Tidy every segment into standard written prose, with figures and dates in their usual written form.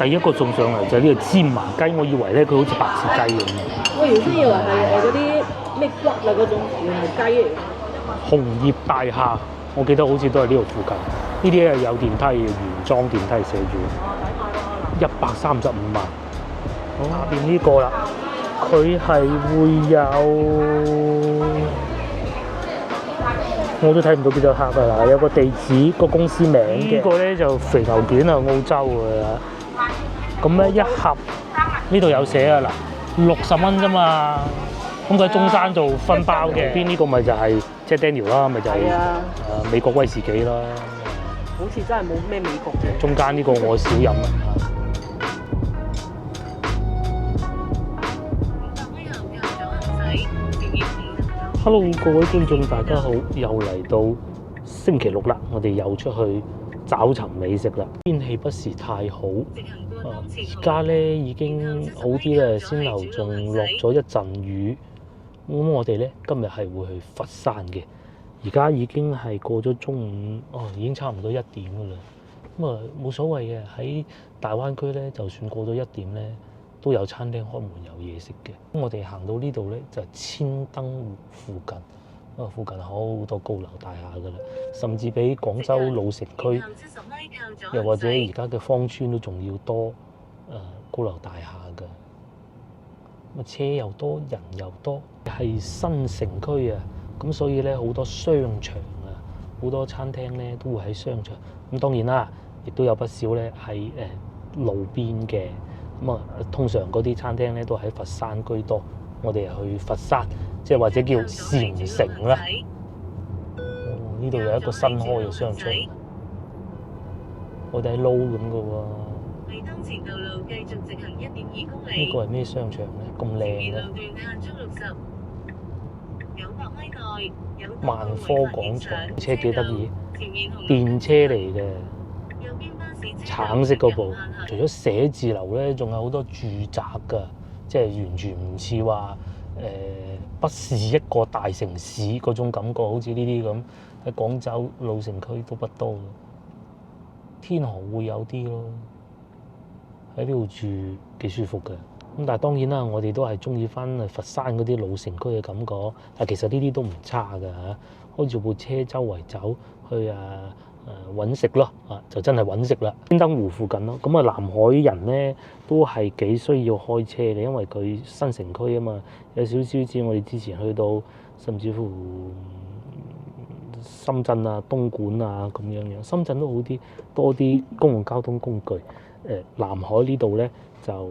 第一個送上嚟就係呢個芝麻雞，我以為咧佢好似白切雞咁。我原先以為係嗰啲咩骨啊嗰種，原來雞嚟。紅葉大廈，我記得好似都係呢度附近。呢啲係有電梯嘅，原裝電梯寫住135萬。下邊呢個啦，佢係會有，我都睇唔到邊度客㗎啦，有個地址、個公司名嘅。呢個咧就肥牛卷啊，澳洲㗎。咁咧一盒呢度有寫啊嗱，60蚊啫嘛。咁佢喺中山做分包嘅，邊呢個咪就係即係 Daniel 啦，咪就係美國威士忌啦。好似真係冇咩美國嘅。中間呢個我少飲啊。Hello， 各位觀眾大家好，又嚟到星期六啦，我哋又出去找尋美食啦。天氣不是太好，而家咧已經好啲啦，先後仲落咗一陣雨。咁我哋咧今日係會去佛山嘅，而家已經係過咗中午，已經差唔多1點噶啦。咁啊冇所謂嘅，喺大灣區咧，就算過咗1點咧，都有餐廳開門有嘢食嘅。咁我哋行到呢度咧，就係千燈湖附近，附近好多高樓大廈噶啦，甚至比廣州老城區，又或者而家嘅芳村都仲要多高樓大廈噶。車又多，人又多，係新城區啊，咁所以咧好多商場啊，好多餐廳咧都會喺商場。咁當然啦，亦都有不少咧喺路邊嘅。咁啊，通常嗰啲餐廳咧都喺佛山居多。我哋去佛山，即係或者叫禪城啦。呢度有一個新開嘅商場，我哋喺撈咁嘅喎。前道路繼續直行1.2公里。呢個係咩商場咧？咁靚嘅。萬科廣場車幾得意，電車嚟嘅，橙色嗰部。除咗寫字樓咧，仲有好多住宅㗎，即係完全唔似話不是一個大城市嗰種感覺，好似呢啲咁喺廣州老城區都不多。天河會有啲咯。喺呢度住幾舒服嘅，咁但係當然啦，我哋都係中意翻佛山嗰啲老城區嘅感覺。但其實呢啲都唔差㗎嚇，開住部車周圍走去揾食咯，就真係揾食啦。千燈湖附近咯，咁啊南海人咧都係幾需要開車嘅，因為佢新城區啊嘛，有少少似我哋之前去到甚至乎深圳啊、東莞啊咁樣樣。深圳都好啲，多啲公共交通工具。南海呢度咧就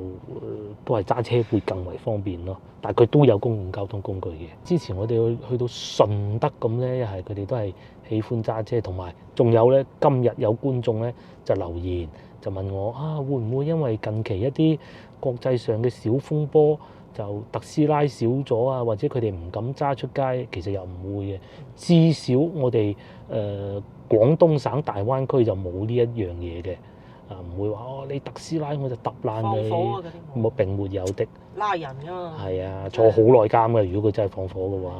都係揸車會更為方便咯，但係佢都有公共交通工具嘅。之前我哋去到順德咁咧，係佢哋都係喜歡揸車，同埋仲有咧，今日有觀眾咧就留言就問我會唔會因為近期一啲國際上嘅小風波就特斯拉少咗啊，或者佢哋唔敢揸出街？其實又唔會嘅，至少我哋廣東省大灣區就冇呢一樣嘢嘅。唔會話你特斯拉我就揼爛你，冇並沒有的，拉人㗎嘛。係啊，坐好耐監嘅，如果佢真係放火嘅話。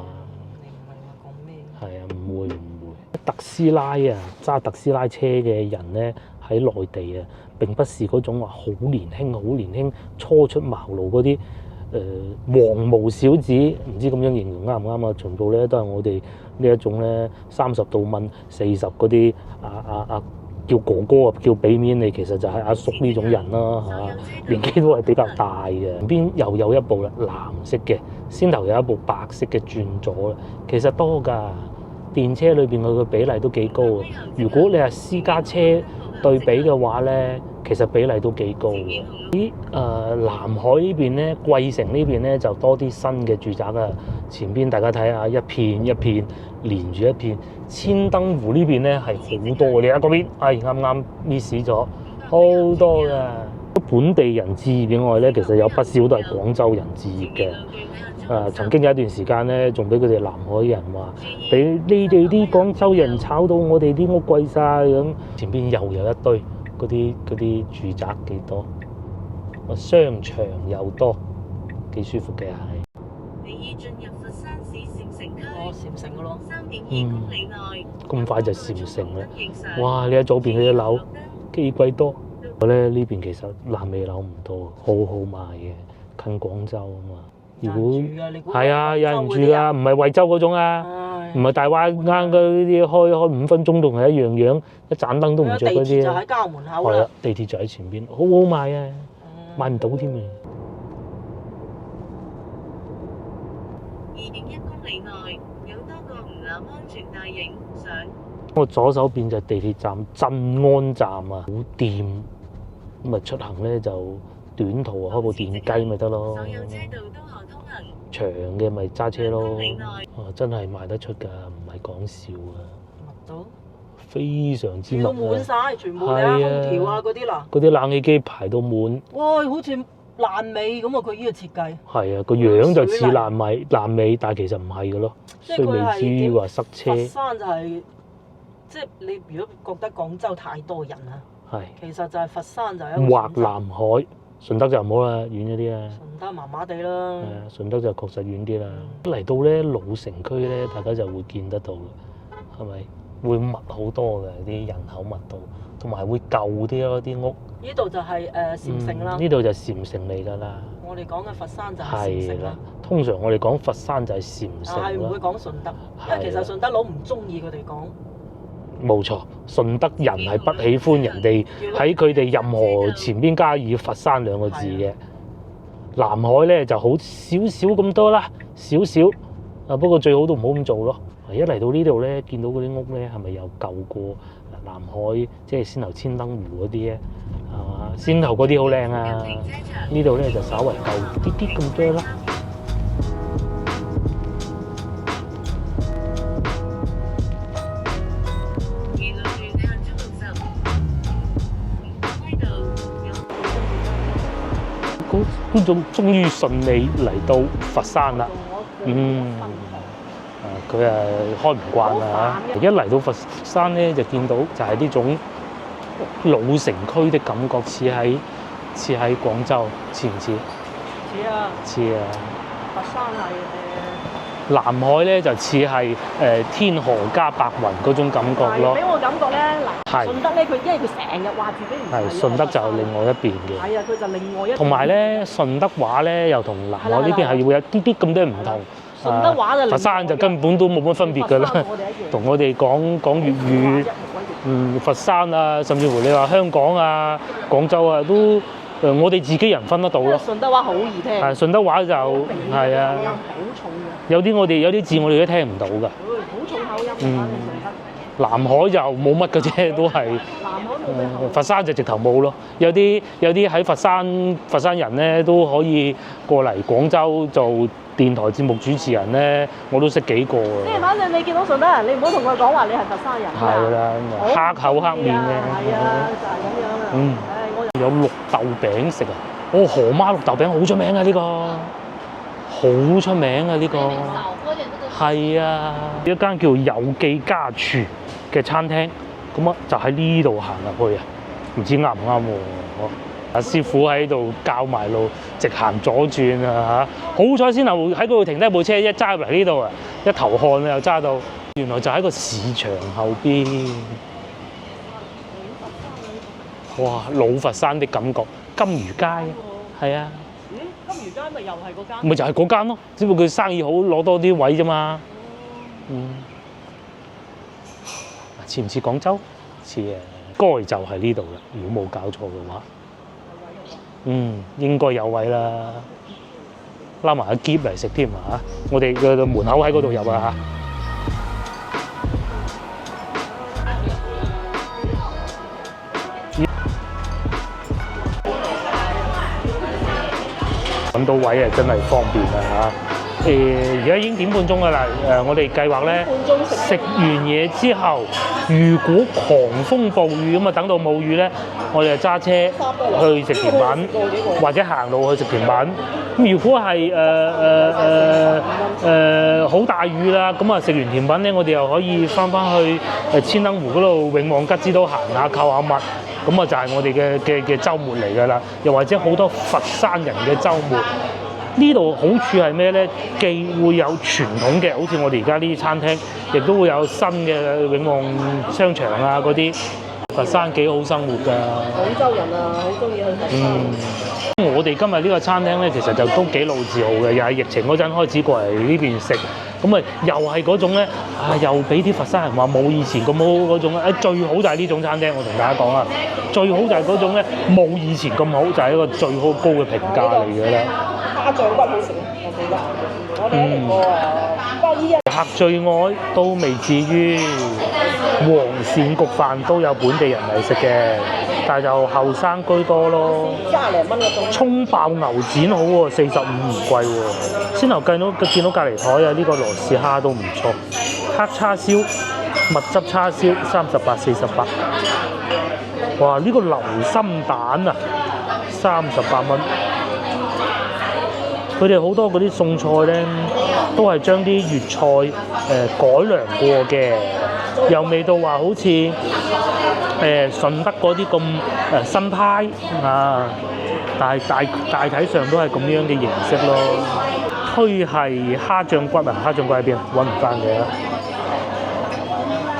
你唔係話講咩？係啊，唔會。特斯拉啊，揸特斯拉車嘅人咧喺內地啊，並不是嗰種話好年輕、初出茅廬嗰啲黃毛小子，唔知咁樣形容啱唔啱啊？全部咧都係我哋呢一種咧30度蚊40嗰啲叫哥哥啊，叫俾面你，其實就係阿叔呢種人啦嚇，年紀都係比較大嘅。邊又有一部啦，藍色嘅，先頭有一部白色嘅轉咗啦。其實多㗎，電車裏邊佢嘅比例都幾高啊。如果你係私家車對比嘅話咧，其實比例都幾高嘅。喺南海呢邊咧，桂城呢邊咧就多啲新嘅住宅啊。前邊大家睇下，一片一片連住一片。千燈湖呢邊咧係好多嘅，你睇嗰邊，啱啱 miss 咗好多嘅。本地人置業以外咧，其實有不少都係廣州人置業嘅。曾經有一段時間咧，仲俾佢哋南海人話，俾你哋啲廣州人炒到我哋啲屋貴晒咁。前邊又有一堆嗰啲住宅幾多，商場又多，幾舒服嘅係。你已進入佛山市禪城區。禪城嘅咯。3.2公里內。咁快就禪城啦！哇！你喺左邊嗰啲樓幾鬼多，我咧呢邊其實爛尾樓唔多，好好賣嘅，近廣州啊嘛。如果係啊，有人住㗎，唔係惠州嗰種啊，唔係大灣啱嗰啲開5分鐘仲係一樣樣，一盞燈都唔着嗰啲。地鐵就喺家門口係啊啦。，地鐵就喺前邊，好好賣啊，買唔到添啊！ 2.1公里內有多個唔攬安全帶影相。我左手邊就係地鐵站鎮安站啊，好掂。咁啊出行咧就短途啊，開部電雞咪得咯。所有車道都可通行。長嘅咪揸車咯。公里內真係賣得出㗎，唔係講笑啊！密到非常之密要啊！滿晒，全部你啊空調啊嗰啲嗱。嗰啲冷氣機排到滿。哇，好似爛尾咁啊！佢呢個設計。係啊，個樣就似爛尾，但係其實唔係嘅咯，所以未至於話塞車。佛山就係即係你如果覺得廣州太多人啊，係。其實就係佛山就係一個劃南海，順德就唔好啦，遠咗啲啊。順德麻麻地啦。係啊，順德就確實遠啲啦。嚟到咧老城區咧，大家就會見得到嘅，係咪？會密好多嘅啲人口密度，同埋會舊啲咯啲屋。呢度就係禪城啦。呢度就禪城嚟㗎啦。我哋講嘅佛山就係禪城啦。通常我哋講佛山就係禪城啦。係唔會講順德，因為其實順德佬唔中意佢哋講。冇錯，順德人係不喜歡人哋喺佢哋任何前邊加以佛山兩個字嘅。南海咧就好少少咁多啦，少少。啊不過最好都唔好咁做咯。一嚟到呢度咧，見到嗰啲屋咧係咪又舊過南海，即係先頭千燈湖嗰啲咧，係嘛？先頭嗰啲好靚啊，呢度咧就稍為舊啲啲咁多啦。觀眾終於順利嚟到佛山啦，佢開唔慣啦嚇！一嚟到佛山咧，就見到就係呢種老城區的感覺，似喺廣州，似唔似？似啊！似啊！佛山係南海咧就似係天河加白雲嗰種感覺咯。俾我感覺咧，嗱，係順德咧，佢因為佢成日話自己唔係順德就另外一邊嘅。係啊，佢就另外一邊。同埋咧，順德話咧又同南海呢邊係會有啲啲咁多唔同。順德話就佛山就根本都冇乜分別㗎啦，同我哋講粵語。佛山啊，甚至乎你話香港啊、廣州啊，都我哋自己人分得到咯。順德話好易聽。係順德話就係啊，好重嘅。有啲字我哋都聽唔到㗎。好重口音啊！南海就冇乜嘅啫，都係。南海冇佛山就直頭冇咯。有啲喺佛山人咧都可以過嚟廣州做電台節目主持人咧，我都識幾個啊。即係反正你見到順德人，你唔好同佢講話你係佛山人。係啦，黑口黑面嘅。係啊，就係咁樣啊。有綠豆餅食啊！河媽綠豆餅好出名啊！呢個好出名啊！呢個係啊，一間叫有記家廚嘅餐廳，咁啊就喺呢度行入去啊，唔知啱唔啱喎？阿師傅喺度教埋路，直行左轉啊嚇！好彩先頭喺嗰度停低部車，一揸入嚟呢度啊，一頭汗啊又揸到，原來就喺個市場後邊。哇！老佛山的感覺，金魚街係啊。金魚街咪又係嗰間？咪就係嗰間咯，只不過佢生意好，攞多啲位啫嘛。似唔似廣州？似啊，該就係呢度啦。如果冇搞錯嘅話，應該有位啦。拉埋個篋嚟食添啊！我哋嘅門口喺嗰度入啊揾到位啊，真係方便啊嚇！而家已經點半鐘㗎啦。我哋計劃咧食完嘢之後，如果狂風暴雨咁啊，等到冇雨咧，我哋就揸車去食甜品，或者行路去食甜品。咁如果係好大雨啦，咁啊食完甜品咧，我哋又可以翻去千燈湖嗰度永旺吉之島行下購下物。咁啊就係我哋嘅週末嚟㗎啦，又或者好多佛山人嘅週末。呢度好處係咩咧？既會有傳統嘅，好似我哋而家呢啲餐廳，亦都會有新嘅永旺商場啊嗰啲。佛山幾好生活㗎。廣州人啊，好中意去佛山。我哋今日呢個餐廳咧，其實就都幾老字號嘅，又係疫情嗰陣開始過嚟呢邊食，咁啊又係嗰種咧，又俾啲佛山人話冇以前咁好嗰種咧，最好就係呢種餐廳，我同大家講啊，最好就係嗰種咧冇以前咁好，就係一個最好高嘅評價嚟嘅啦。蝦醬骨好食，我記得。我哋一嚟過鮑魚啊。客最愛都未至於，黃鱔焗飯都有本地人嚟食嘅，但係就後生居多咯。30零蚊嗰種。葱爆牛展好喎，45唔貴喎。先頭見到隔離台啊，呢個羅氏蝦都唔錯。黑叉燒、蜜汁叉燒38、48。哇！呢個流心蛋啊，38蚊。佢哋好多嗰啲餸菜咧，都係將啲粵菜改良過嘅，又未到話好似順德嗰啲咁新派啊，但係大體上都係咁樣嘅形式咯。推係蝦醬骨啊，蝦醬骨喺邊啊？揾唔翻嘅。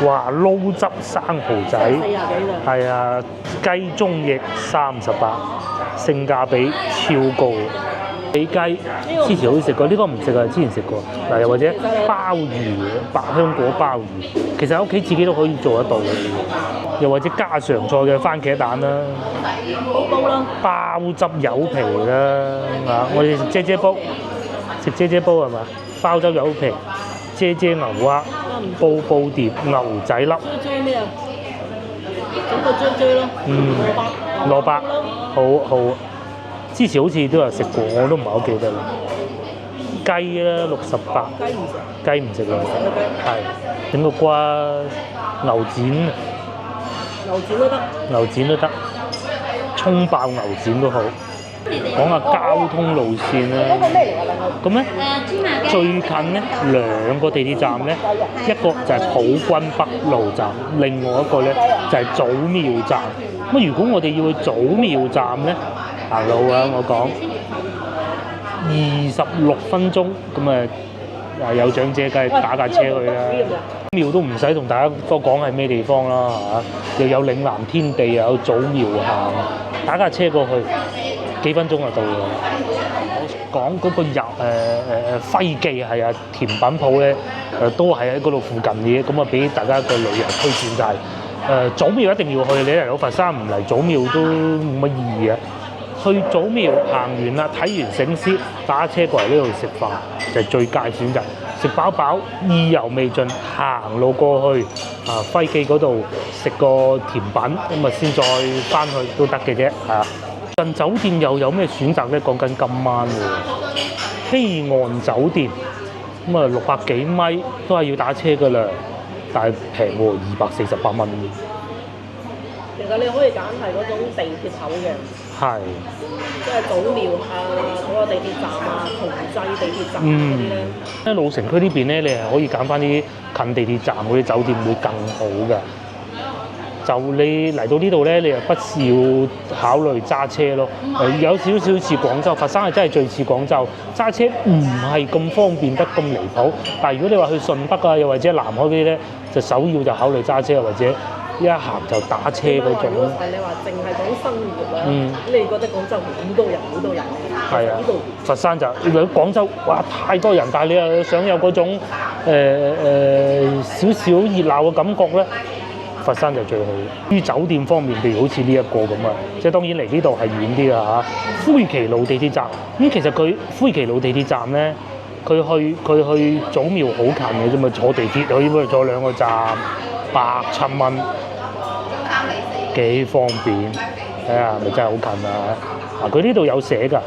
哇！撈汁生蠔仔，係啊，雞中翼38，性價比超高。比雞之前好似食過，呢個唔食啊，之前食過。嗱，又或者鮑魚、百香果鮑魚，其實喺屋企自己都可以做得到嘅。又或者家常菜嘅番茄蛋啦，煲啦，鮑汁柚皮啦，我哋食啫啫煲，食啫啫煲係嘛？鮑汁柚皮、啫啫牛蛙、煲碟、牛仔粒。啫咩啊？整個啫咯。蘿蔔，好。之前好似都有食過，我都唔係好記得啦。雞啦68，雞唔食啦，係整個瓜牛展都得，葱爆牛展都好。講下交通路線啦。咁咧最近咧2個地鐵站咧，一個就係普均北路站，另外一個咧就係祖廟站。咁如果我哋要去祖廟站咧，行路啊，我講26分鐘，咁有長者梗係打架車去啦。廟都唔使同大家多講係咩地方啦，又有嶺南天地，又有祖廟行，打架車過去幾分鐘就到啦。我講嗰個輝記係啊，甜品鋪咧都係喺嗰度附近嘅，咁俾大家個旅遊推薦就係祖廟一定要去，你嚟到佛山唔嚟祖廟都冇乜意義啊！去祖廟行完啦，睇完醒獅，打車過嚟呢度食飯就係最佳選擇。食飽飽，意猶未盡，行路過去輝記嗰度食個甜品，咁先再翻去都得嘅啫。近酒店又有咩選擇咧？講緊今晚喎，希岸酒店咁600幾米都係要打車㗎啦，但係平喎248蚊。其實你可以揀係嗰種地鐵口嘅，係，即係祖廟嗰個地鐵站同濟地鐵站嗰啲咧。喺老城區呢邊咧，你係可以揀翻啲近地鐵站嗰啲酒店會更好㗎。就你嚟到呢度咧，你又不是要考慮揸車咯。有少少似廣州，佛山係真係最似廣州，揸車唔係咁方便得咁離譜。但係如果你話去順德啊，又或者南海嗰啲咧，就首要就考慮揸車，或者一行就打車嗰種。如果係你話淨係講生活啦，你覺得廣州好多人，係啊，佛山就廣州哇太多人，但係你又想有嗰種少少熱鬧嘅感覺咧。佛山就最好。於酒店方面，譬如好似呢一個咁啊，即係當然離呢度係遠啲㗎嚇。灰旗路地鐵站其實佢灰旗路地鐵站咧，佢去祖廟好近嘅啫嘛，坐地鐵去嗰度坐2個站，107蚊，幾方便。睇下咪真係好近啊！佢呢度有寫㗎，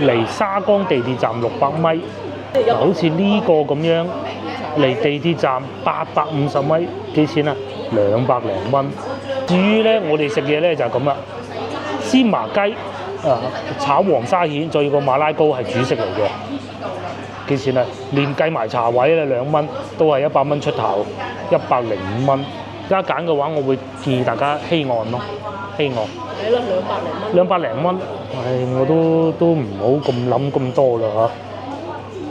離沙江地鐵站600米，好似呢個咁樣，離地鐵站850米，幾錢啊？200零蚊。至於咧，我哋食嘢咧就係咁啦，芝麻雞炒黃沙蜆，再要個馬拉糕係主食嚟嘅。幾錢啊？連計埋茶位咧2蚊，都係100蚊出頭，105蚊。而家揀嘅話，我會建議大家希岸咯，希岸。係咯，200零蚊。我都唔好咁諗咁多啦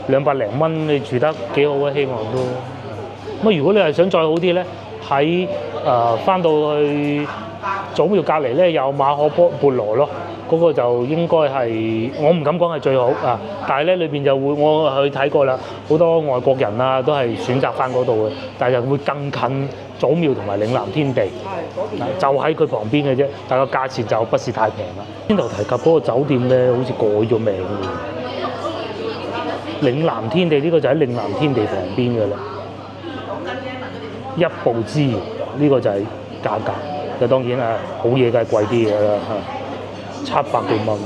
嚇。200零蚊你住得幾好啊？希岸都。咁如果你係想再好啲咧，喺翻到去祖廟隔離咧有馬可波羅咯，嗰、個就應該係我唔敢講係最好啊，但係咧裏邊就會我去睇過啦，好多外國人啊都係選擇翻嗰度嘅，但係就會更近祖廟同埋嶺南天地，係嗰邊就喺佢旁邊嘅啫，但係個價錢就不是太平啦。先頭提及嗰個酒店咧，好似改咗名喎，嶺南天地呢個就喺嶺南天地旁邊嘅啦。一步之遙呢個就係價格，就當然啊好嘢梗係貴啲嘅啦嚇，700幾蚊。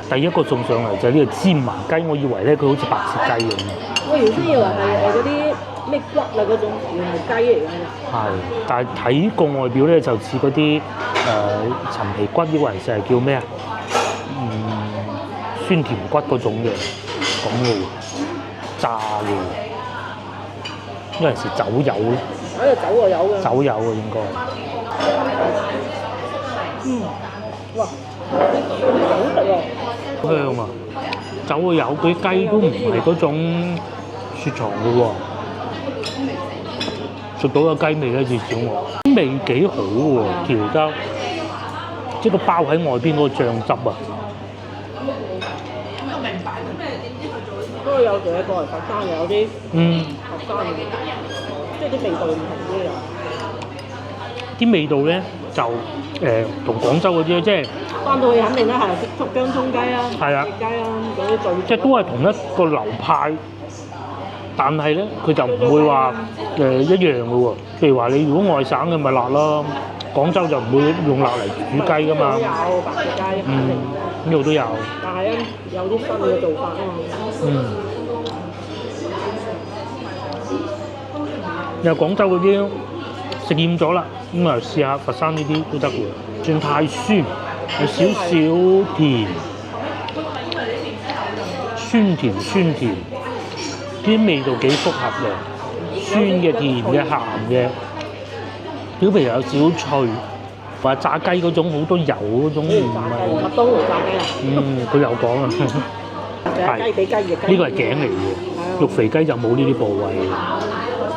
第一個送上嚟就係呢個芝麻雞，我以為咧佢好似白切雞咁。我原先以為係嗰啲咩骨啊嗰種，原來雞嚟嘅。係，但係睇個外表咧就似嗰啲陳皮骨，呢個人成日叫咩啊？酸甜骨嗰種嘅咁嘅喎，炸嘅喎，有陣時酒油。喺度走個油嘅。酒油啊應該。哇，好食喎！香啊！酒個油，佢雞都唔係嗰種雪藏嘅喎，食到個雞味咧至少我。味幾好喎，調得，即係個包喺外邊嗰個醬汁啊。不過有時咧過嚟佛山有啲佛山嘅，即係啲味道唔同啲啊。啲味道咧就同廣州嗰啲即係翻到去肯定都係竹薑葱雞啊，係啊雞啊嗰啲最即係都係同一個流派，但係咧佢就唔會話一樣嘅喎。譬如話你如果外省嘅咪辣咯，廣州就唔會用辣嚟煮雞噶嘛。都有白切雞，肯定。呢度都有。但係咧有啲新嘅做法啊嘛。又廣州嗰啲食厭咗啦，咁啊試下佛山呢啲都得嘅，算太酸，有少少甜，酸甜，啲味道幾複合嘅，酸嘅、甜嘅、鹹嘅，表皮又有少脆，話炸雞嗰種好多油嗰種唔係。麥當勞炸雞啊！佢有講啊，係雞比雞翼雞。呢個係頸嚟嘅，肉肥雞就冇呢啲部位嘅。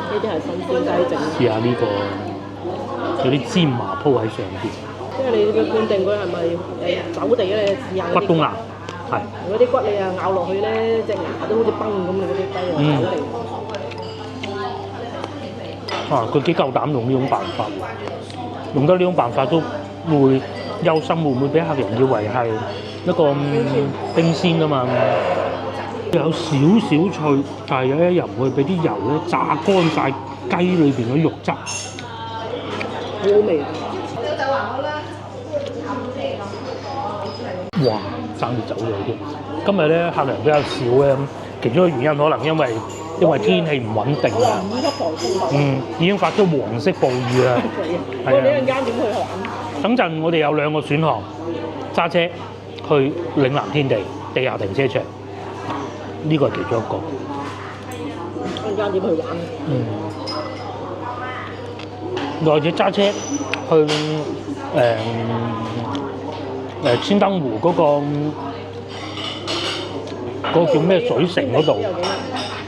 呢啲係新鮮雞整。試下呢個，有啲芝麻鋪喺上邊。即係你要判定佢係咪走地咧？試下骨都硬，係。如果啲骨你啊咬落去咧，隻牙都好似崩咁嘅嗰啲雞啊，走地。佢幾夠膽用呢種辦法喎，用得呢種辦法都會憂心，會唔會俾客人以為係一個冰鮮啊嘛？有少少脆，但係有一入去俾啲油咧炸乾晒雞裏邊嘅肉汁，好味。哇！爭啲走咗添。今日咧客人比較少咧，其中一個原因可能因為天氣唔穩定啊。5級颱風。已經發咗黃色暴雨啦。我哋一陣間點去玩？等陣我哋有兩個選項，揸車去嶺南天地地下停車場，呢個係其中一個。一陣間點去玩？或者揸車去千燈湖嗰個叫咩水城嗰度，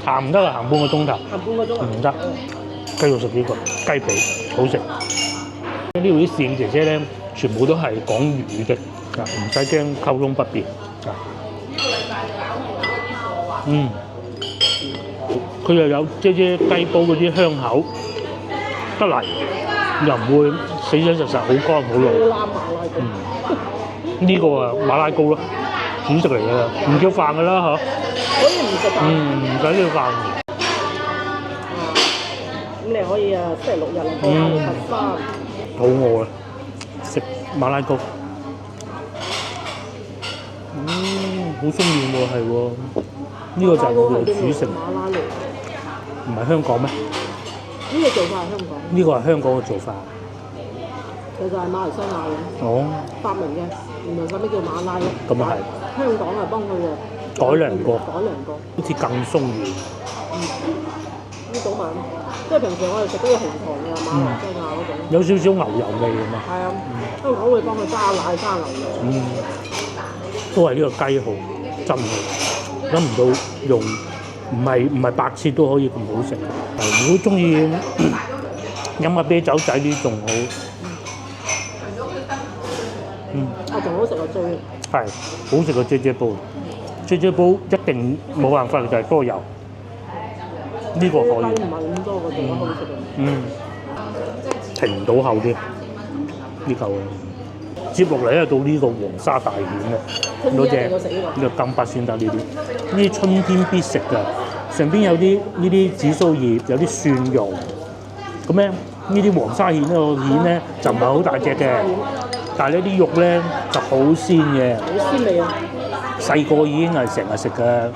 行唔得啊，行半個鐘頭。行半個鐘唔得，繼續食呢個雞髀，好食。呢度啲侍應姐姐咧，全部都係講粵語嘅，唔使驚溝通不便。佢又有即雞煲嗰啲香口得嚟，又唔會死死實實好乾好老。呢個啊馬拉糕咯，主食嚟㗎啦，唔叫飯㗎啦嚇。可以唔食飯？唔使叫飯。咁你可以啊，星期六日過下佛山。肚餓啦，食馬拉糕。好中意喎，係喎。呢個就係我哋主食。馬拉糕唔係香港咩？呢個做法係香港。呢個係香港嘅做法。佢就係馬來西亞嘅發明嘅，原來嗰啲叫馬拉糕。咁啊係。香港係幫佢改良過，好似更鬆軟。呢種嘛，即係平時我哋食嗰個紅糖嘅馬來西亞嗰種。有少少牛油味㗎嘛。係啊，香港會幫佢加奶加牛油。都係呢個雞號，真係諗唔到用唔係白切都可以咁好食。如果中意飲下啤酒仔啲仲好。係仲好食過追。係好食過啫啫煲。啫啫煲一定冇辦法就係多油，呢個可以。唔係咁多個做得好食嘅。停唔到後添呢嚿。接落嚟咧到呢個黃沙大蜆咧，嗰隻呢個金巴先得呢啲，呢啲春天必食㗎。上邊有啲呢啲紫蘇葉，有啲蒜蓉。咁咧呢啲黃沙蜆呢個蜆咧就唔係好大隻嘅，但係呢啲肉咧就好鮮嘅。好鮮味啊！細個已經係成日食㗎。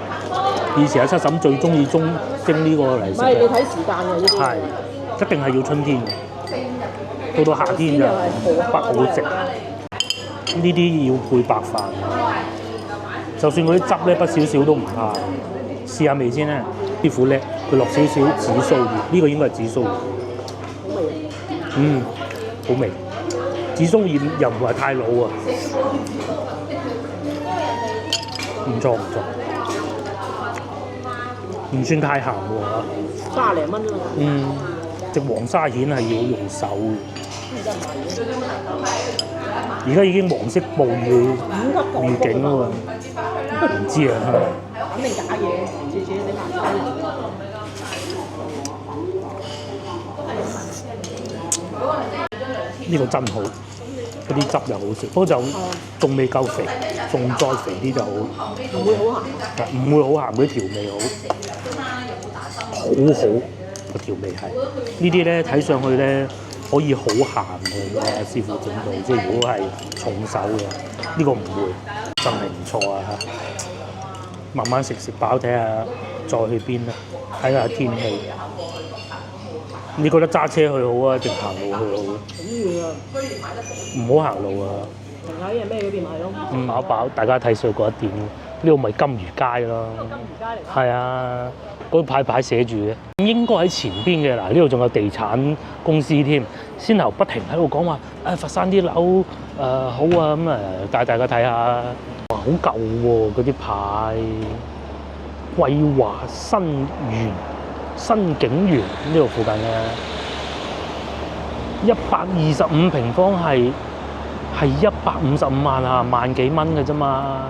以前阿七嬸最中意蒸呢個嚟食嘅。唔係你睇時間嘅呢啲。係，一定係要春天嘅。到夏天就不好食。呢啲要配白飯，就算嗰啲汁咧不少少都唔怕。試下味先咧，師傅叻，佢落少少紫蘇葉，呢個應該係紫蘇葉。好味。好味。紫蘇葉又唔係太老啊，唔錯，唔算太鹹喎。30零蚊啫嘛。隻黃沙蜆係要用手嘅。而家已經黃色暴雨預警喎，唔知啊。肯定假嘢，自己整埋手。呢個真好，嗰啲汁又好食，不過就仲未夠肥，仲再肥啲就好。唔會好鹹。唔會好鹹，嗰啲調味好個調味係。呢啲咧睇上去咧可以好鹹嘅，師傅整到，即係如果係重手嘅，呢個唔會，真係唔錯啊！慢慢食飽睇下，再去邊啦，睇下天氣。你覺得揸車去好啊，定行路去好？咁遠啊！唔好行路啊！停喺人咩嗰邊咪係咯。飽，大家睇上嗰一點，呢度咪金魚街咯。金魚街嚟㗎。係啊，嗰個牌寫住嘅，應該喺前邊嘅。嗱，呢度仲有地產公司添，先頭不停喺度講話，佛山啲樓好啊，咁帶大家睇下，哇，好舊喎嗰啲牌，桂華新景園呢度附近嘅，125平方係155萬啊，萬幾蚊嘅啫嘛。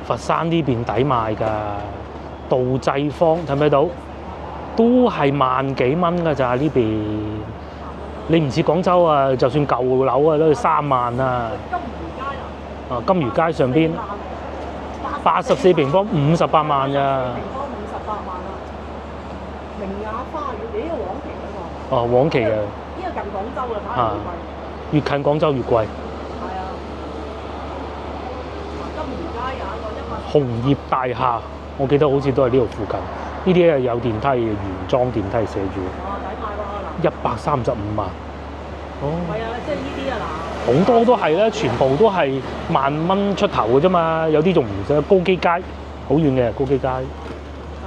佛山呢邊抵買㗎，道濟坊睇唔睇到？都係萬幾蚊㗎咋呢邊？你唔似廣州啊，就算舊樓啊都要3萬啊。金魚街上邊84平方58萬㗎。明雅花園，呢個黃旗嗰個。哦，黃旗嘅。呢個近廣州嘅，反而貴。越近廣州越貴。係啊。金魚街有一個紅葉大廈，我記得好似都係呢度附近。呢啲係有電梯嘅，原裝電梯寫住。抵買喎嗱。135萬。哦。係啊，即係呢啲啊嗱。好多都係啦，全部都係1萬蚊出頭嘅啫嘛，有啲仲唔使。高基街好遠嘅高基街。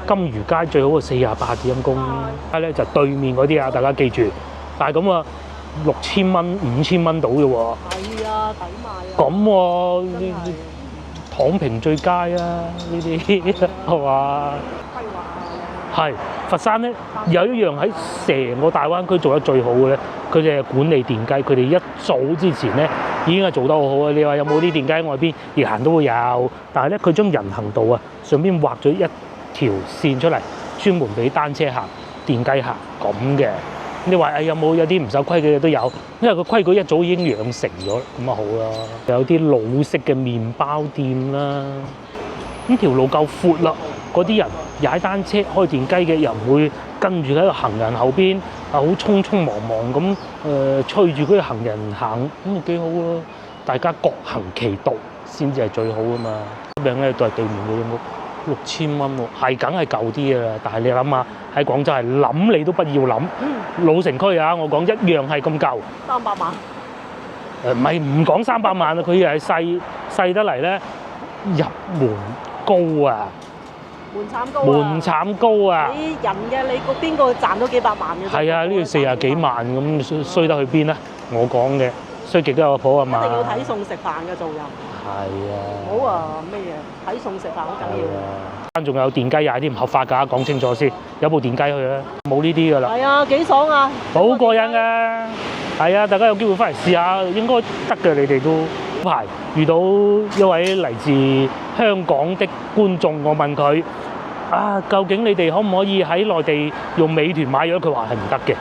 金魚街最好嘅48字陰公，咧就對面嗰啲啊，大家記住。但係咁啊，6000蚊、5000蚊到嘅喎。係啊，抵買啊。咁喎，呢躺平最佳啊！呢啲係嘛？係佛山咧有一樣喺成個大灣區做得最好嘅咧，佢哋係管理電雞，佢哋一早之前咧已經係做得好好啊！你話有冇啲電雞喺外邊亦行都會有，但係咧佢將人行道啊上邊畫咗一條線出嚟，專門俾單車行、電雞行咁嘅。你話有啲唔守規矩嘅都有，因為個規矩一早已經養成咗，咁啊好啦。有啲老式嘅麵包店啦，咁條路夠闊啦，嗰啲人踩單車、開電雞嘅又唔會跟住喺個行人後邊啊，好匆匆忙忙咁催住嗰啲行人行，咁啊幾好咯。大家各行其道先至係最好啊嘛。咁樣咧都係對面嗰啲屋。6000蚊喎，係梗係舊啲嘅啦。但係你諗下，喺廣州係諗你都不要諗。老城區啊，我講一樣係咁舊。300萬。唔講300萬啊，佢係細得嚟咧，入門高啊。門檻高啊！你人嘅你個邊個賺到幾百萬嘅？係啊，呢度40幾萬咁衰得去邊啊？我講嘅衰極都有個譜啊嘛。一定要睇餸食飯嘅做人。係啊。唔好啊咩嘢？睇餸食飯好緊要。仲有電雞踩啲唔合法㗎，講清楚先。有部電雞去啦，冇呢啲㗎啦。係啊，幾爽啊！好過癮㗎。係啊，大家有機會翻嚟試下，應該得嘅，你哋都排遇到一位嚟自香港的觀眾，我問佢啊，究竟你哋可唔可以喺內地用美團買藥？佢話係唔得嘅，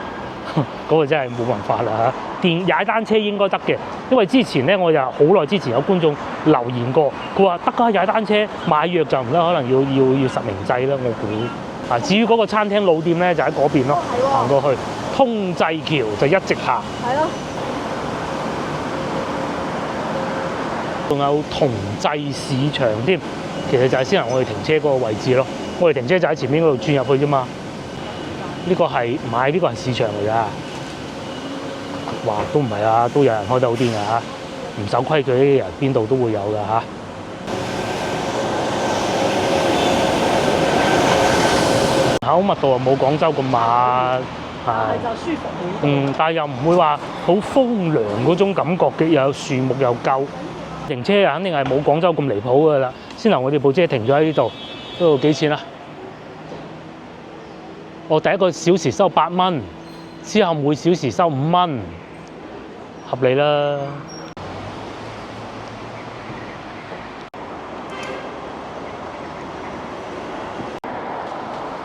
嗰個真係冇辦法啦嚇。踩單車應該得嘅，因為之前咧我就好耐之前有觀眾留言過，佢話得㗎，踩單車買藥就唔得，可能要實名制啦，我估。啊，至於嗰個餐廳老店咧就喺嗰邊咯，行過去通濟橋就一直行。係咯。仲有同濟市場添，其實就係先行我哋停車嗰個位置咯。我哋停車就喺前面嗰度轉入去啫嘛。呢個係唔係呢個係市場嚟㗎？哇，都唔係啊，都有人開得好癲㗎嚇，唔守規矩嘅人邊度都會有㗎嚇。口密度又冇廣州咁密，但係就舒服好多。但係又唔會話好風涼嗰種感覺嘅，又有樹木又夠。停車啊，肯定係冇廣州咁離譜㗎啦。先頭我哋部車停咗喺呢度，呢度幾錢啊？我第一個小時收8蚊，之後每小時收5蚊，合理啦。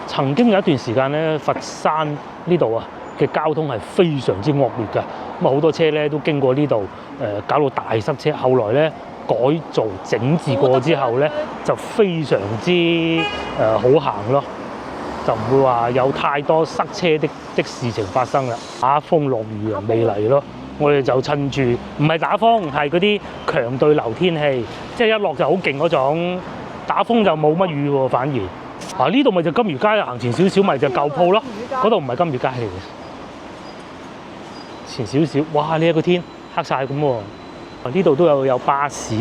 曾經有一段時間咧，佛山呢度啊嘅交通係非常之惡劣㗎，咁啊好多車咧都經過呢度，搞到大塞車。後來咧改造整治過之後咧，就非常之好行咯，就唔會話有太多塞車的事情發生啦。打風落雨啊未嚟咯，我哋就趁住唔係打風，係嗰啲強對流天氣，即係一落就好勁嗰種，打風就冇乜雨喎，反而。啊！呢度咪就金魚街，行前少少咪就舊鋪咯。嗰度唔係金魚街嚟嘅，前少少。哇！呢一個天黑晒咁喎。呢度都有巴士，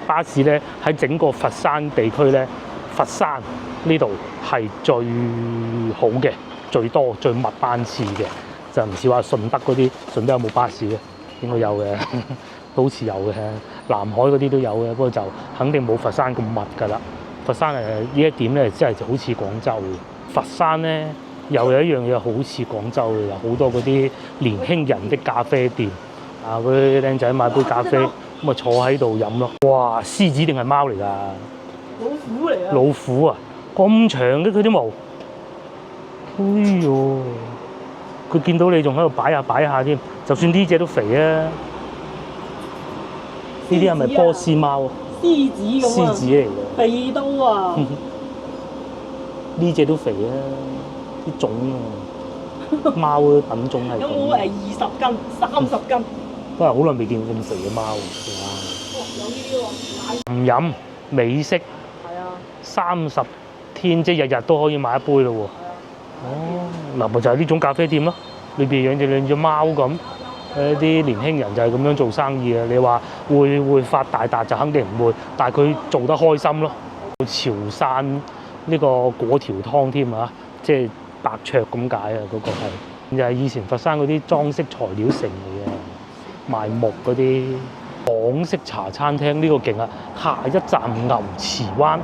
巴士咧喺整個佛山地區咧，佛山呢度係最好嘅、最多、最密班次嘅，就唔似話順德嗰啲。順德有冇巴士嘅？應該有嘅，都好似有嘅。南海嗰啲都有嘅，不過就肯定冇佛山咁密㗎啦。佛山呢一點咧，真係就好似廣州嘅。佛山咧又有一樣嘢好似廣州嘅，有好多嗰啲年輕人的咖啡店啊，嗰啲靚仔買杯咖啡咁啊坐喺度飲咯。哇！獅子定係貓嚟㗎？老虎嚟啊！老虎啊！咁長嘅佢啲毛，哎呦！佢見到你仲喺度擺下添，就算呢隻都肥啊！呢啲係咪波斯貓啊？獅子咁啊！獅子嚟嘅，肥到啊！呢隻都肥啊！啲種啊，貓嘅品種係有冇20斤、30斤？都係好耐未見過咁肥嘅貓啊！有呢啲喎，唔飲美式係啊，30天即係日日都可以買一杯咯喎。哦，嗱咪就係呢種咖啡店咯，裏邊養住兩隻貓咁。啲年輕人就係咁樣做生意啊！你話會發大達就肯定唔會，但係佢做得開心咯。潮汕呢個果條湯添啊，即係白灼咁解啊！嗰個係就係以前佛山嗰啲裝飾材料城嚟嘅，賣木嗰啲港式茶餐廳呢個勁啊！下一站牛池灣，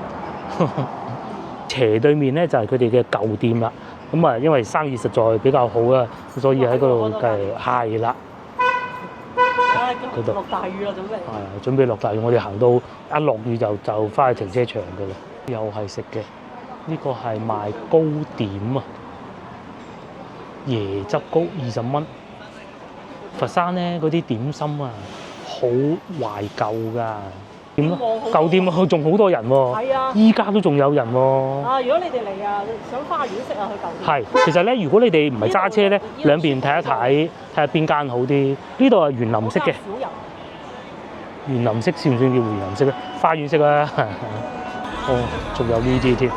斜對面咧就係佢哋嘅舊店啦。咁啊，因為生意實在比較好啊，所以喺嗰度係啦。嗰度落大雨啦，準備。係啊，準備落大雨，我哋行到一落雨就翻去停車場㗎啦。又係食嘅，呢個係賣糕點啊，椰汁糕20蚊。佛山咧嗰啲點心啊，好懷舊㗎。點咯？舊店啊，仲好多人喎。係啊，依家都仲有人喎。啊，如果你哋嚟啊，想花園式啊，去舊店。係，其實咧，如果你哋唔係揸車咧，兩邊睇一睇，睇下邊間好啲。呢度係園林式嘅。園林式算唔算叫園林式咧？花園式啊。哦，仲有呢啲添。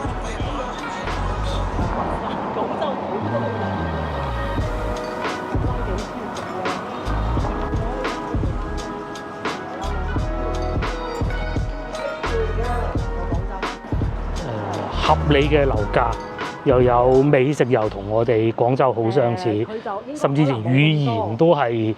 合理嘅樓價，又有美食，又同我哋廣州好相似，甚至連語言都係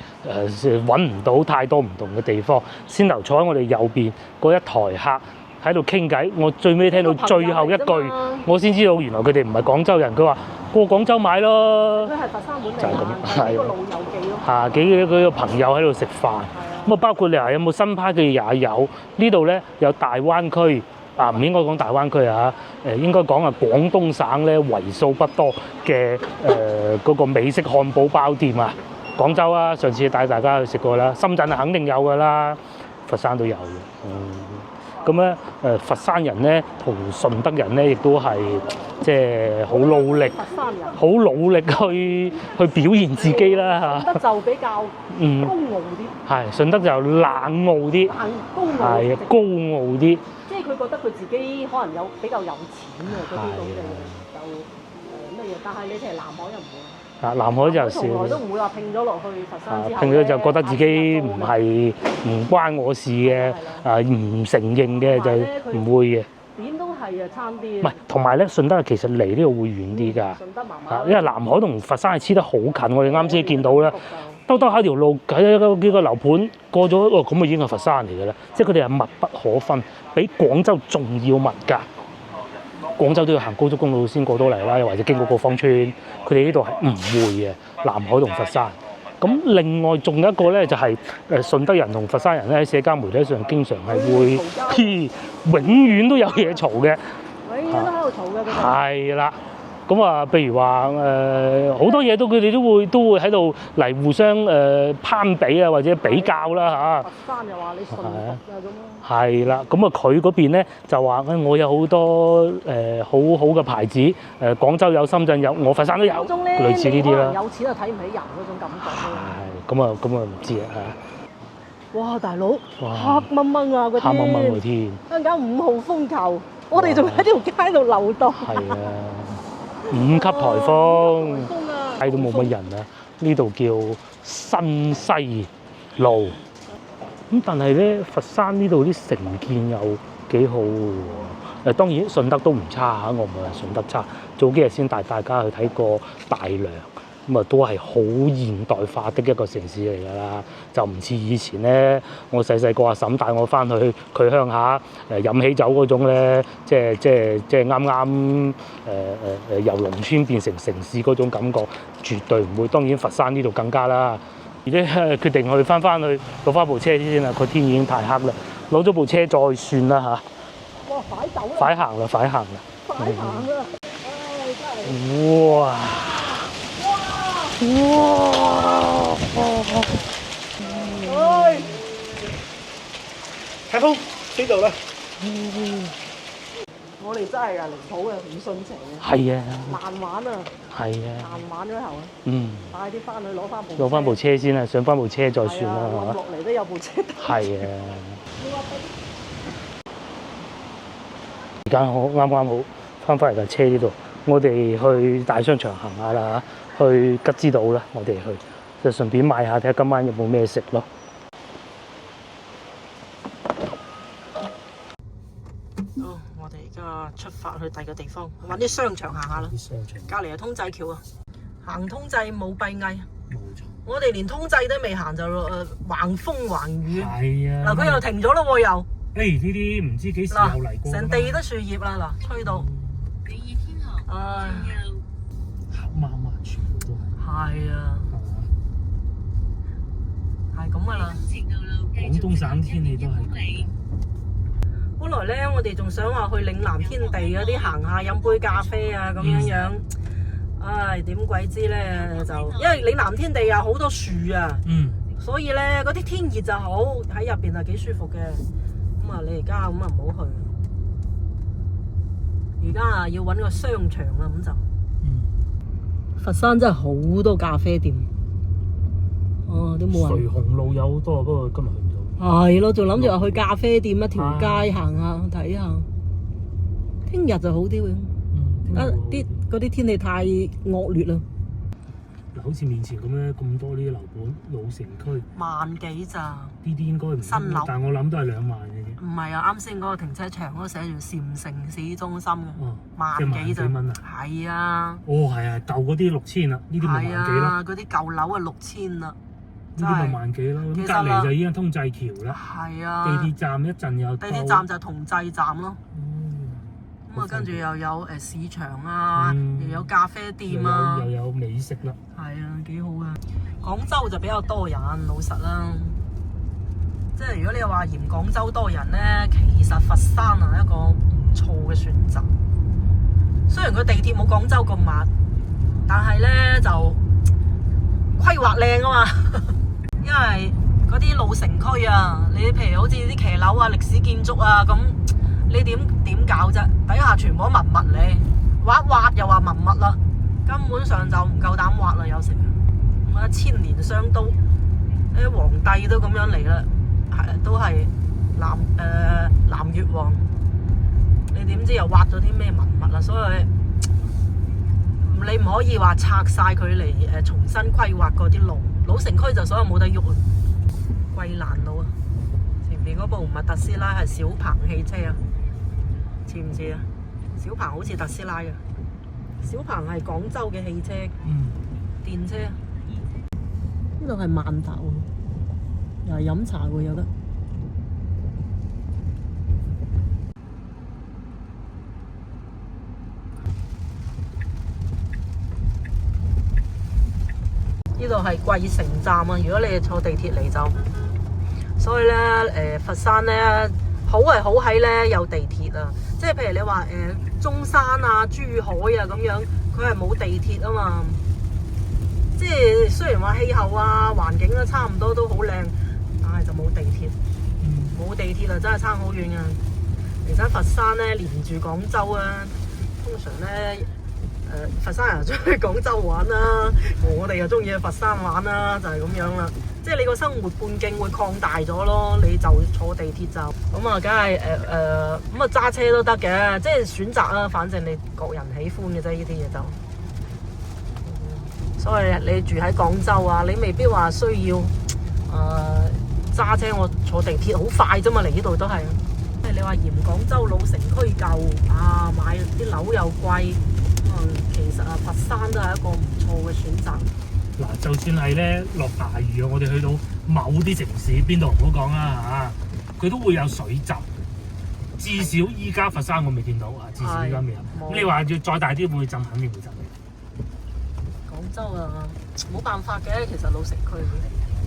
揾唔到太多唔同嘅地方。先頭坐喺我哋右邊嗰一台客喺度傾偈，我最尾聽到最後一句，我先知道原來佢哋唔係廣州人。佢話過廣州買咯，佢係佛山本地，就係咁，係個老友記咯。幾個朋友喺度食飯，咁啊，包括你話有冇新派嘅也有，呢度咧有大灣區啊，唔應該講大灣區啊，應該講廣東省咧為數不多嘅嗰個美式漢堡包店啊。廣州啊，上次帶大家去食過啦，深圳肯定有㗎啦，佛山都有嘅。咁咧佛山人咧同順德人咧亦都係即係好努力，佛山人好努力去表現自己啦嚇。順德就比較高傲啲，係順德就冷傲啲，高傲，係高傲啲。即係佢覺得佢自己可能比較有錢啊嗰啲咁嘅就乜嘢，但係你其實南海又唔會。啊，南海就少，從來都唔會話拼咗落去佛山之後拼咗就覺得自己唔關我事嘅，唔承認嘅就唔會嘅。點都係啊，差啲。唔係，同埋咧，順德其實離呢度會遠啲㗎。順德麻麻。因為南海同佛山係黐得好近，我哋啱先見到啦，兜下條路喺幾個樓盤過咗，咁啊已經係佛山嚟㗎啦。即係佢哋係密不可分，比廣州仲要密㗎。廣州都要行高速公路先過到嚟啦，又或者經過個芳村，佢哋呢度係唔會嘅。南海同佛山，咁另外仲有一個咧，就係順德人同佛山人咧喺社交媒體上經常係會，永遠都有嘢嘈嘅，永遠都喺度嘈嘅。係啦。咁啊，譬如話好多嘢佢哋都會喺度嚟互相攀比啊，或者比較啦嚇。佛山又話你順德啊咁咯。係啦，咁啊佢嗰邊咧就話我有好多好好嘅牌子，廣州有、深圳有，我佛山都有，類似呢啲啦。有錢就睇唔起人嗰種感覺。係，咁啊唔知啊嚇。哇，大佬，黑掹掹啊嗰啲，黑掹掹個天。啱啱5號風球，我哋仲喺條街度流動。係啊。5級颱風，街都冇乜人啊！呢度叫新西路，咁但係咧，佛山呢度啲城建又幾好喎。當然順德都唔差嚇，我唔係話順德差。早幾日先帶大家去睇過大良，咁啊都係好現代化的一個城市嚟㗎啦，就唔似以前咧，我細個阿嬸帶我翻去佢鄉下飲喜酒嗰種咧，即係啱啱由農村變成城市嗰種感覺，絕對唔會。當然佛山呢度更加啦。而家決定去翻去攞翻部車先啦，個天已經太黑啦，攞咗部車再算啦嚇。哇！快走啦！快行啦！快行啦！快行啦！唉，真係。哇！哇！唉，颱風飛到啦！我哋真係啊離譜啊，唔信邪啊！係啊！難玩啊！係啊！難玩咗後啊！快啲翻去攞翻部車先啦，上翻部車再算啦，係嘛？落嚟都有部車。係啊！時間好啱好，翻嚟架車呢度，我哋去大商場行下啦嚇，去吉之島啦，我哋去就順便買下睇下今晚有冇咩食咯。好，我哋而家出發去第二個地方，揾啲商場行下啦。隔離係通濟橋啊，行通濟冇閉翳。冇錯。我哋連通濟都未行就橫風橫雨。係啊。嗱，佢又停咗咯喎，又。呢啲唔知幾時又嚟過。成地都樹葉啦，嗱，吹到。比爾天河。唉。黑麻麻，全部都係。係啊。係咁噶啦。廣東省天氣都係。本來咧，我哋仲想話去嶺南天地嗰啲行下，飲杯咖啡啊咁樣樣。唉，點鬼知咧就，因為嶺南天地有好多樹啊。所以咧，嗰啲天熱就好，喺入邊係幾舒服嘅。咁啊，你而家咁啊唔好去。而家啊要揾個商場啦，咁就。佛山真係好多咖啡店。哦，都冇人。穗紅路有好多，不過今日去唔到。係咯，仲諗住話去咖啡店一條街行下睇下。聽日就好啲喎。嗰啲天氣太惡劣啦。好似面前咁樣咁多呢啲樓盤，老城區。萬幾咋？呢啲應該唔新樓，但係我諗都係2萬嘅啫。唔係啊，啱先嗰個停車場嗰度寫住禪城市中心嘅，萬幾咋？蚊啊？係啊。哦，係啊，舊嗰啲6000啦，呢啲咪萬幾咯。係啊，嗰啲舊樓啊6000啦。呢啲咪萬幾咯，咁隔離就已經通濟橋啦。係啊。地鐵站一陣又。地鐵站就係同濟站咯。咁啊，跟住又有市場啊，又有咖啡店啊，又有美食啦。係啊，幾好啊！廣州就比較多人，老實啦。即係如果你話嫌廣州多人呢，其實佛山係一個唔錯嘅選擇。雖然佢地鐵冇廣州咁密，但係呢就規劃靚啊嘛。因為嗰啲老城區啊，你譬如好似啲騎樓啊、歷史建築啊咁，你點搞啫？底下全部都文物嚟，挖又話文物啦，根本上就唔夠膽挖啦，有成1000年商都，啲皇帝都咁樣嚟啦，都係南越王，你點知又挖咗啲咩文物啊？所以你唔可以話拆晒佢嚟重新規劃嗰啲路，老城區就所有冇得喐啊！桂蘭路啊，前面嗰部唔係特斯拉，係小鵬汽車啊，知唔知啊？小鵬好似特斯拉嘅，小鵬係廣州嘅汽車，電車。呢度係萬達喎，又係飲茶喎，有得。呢度係桂城站啊！如果你係坐地鐵嚟就，所以咧佛山咧好係好喺咧有地鐵啊！即係譬如你話中山啊、珠海啊咁樣，佢係冇地鐵啊嘛。即係雖然話氣候啊、環境都差唔多都好靚，但係就冇地鐵。冇地鐵啊，真係差好遠啊！而且佛山咧連住廣州啊，通常咧。佛山人中意廣州玩啦，我哋又中意去佛山玩啦，就係咁樣啦。即係你個生活半徑會擴大咗咯，你就坐地鐵就咁啊，梗係咁啊揸車都得嘅，即係選擇啦。反正你各人喜歡嘅啫，呢啲嘢就。所以你住喺廣州啊，你未必話需要揸車，我坐地鐵好快啫嘛，嚟呢度都係。即係你話嫌廣州老城區舊啊，買啲樓又貴。其實啊，佛山都係一個唔錯嘅選擇。嗱，就算係咧落大雨啊，我哋去到某啲城市，邊度唔好講啦嚇，佢都會有水浸。至少依家佛山我未見到啊，至少依家未有。咁你話要再大啲會唔會浸？肯定會浸。廣州啊，冇辦法嘅，其實老城區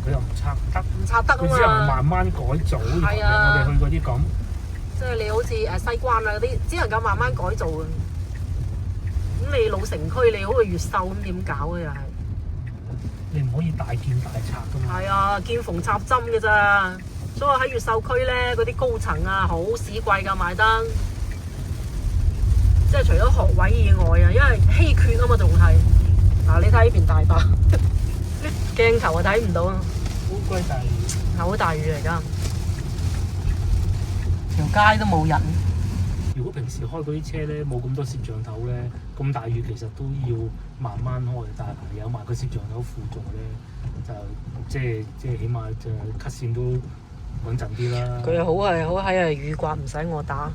佢又唔拆得，唔拆得啊嘛。佢只能慢慢改造。係啊，我哋去嗰啲咁，即係你好似西關啊嗰啲，只能夠慢慢改造啊。咁你老城區你好似越秀咁點搞啊？又係你唔可以大建大拆噶嘛。係啊，見縫插針嘅咋。所以喺越秀區咧，嗰啲高層啊，好屎貴㗎賣得。即係除咗學位以外啊，因為稀缺啊嘛，仲係嗱，你睇呢邊大把鏡頭啊睇唔到啊。好鬼大雨，好大雨嚟㗎，條街都冇人。如果平時開嗰啲車咧，冇咁多攝像頭咧，咁大雨其實都要慢慢開，但係有埋個攝像頭輔助咧，就即係起碼就cut線都穩陣啲啦。佢好喺雨刮，唔使我打，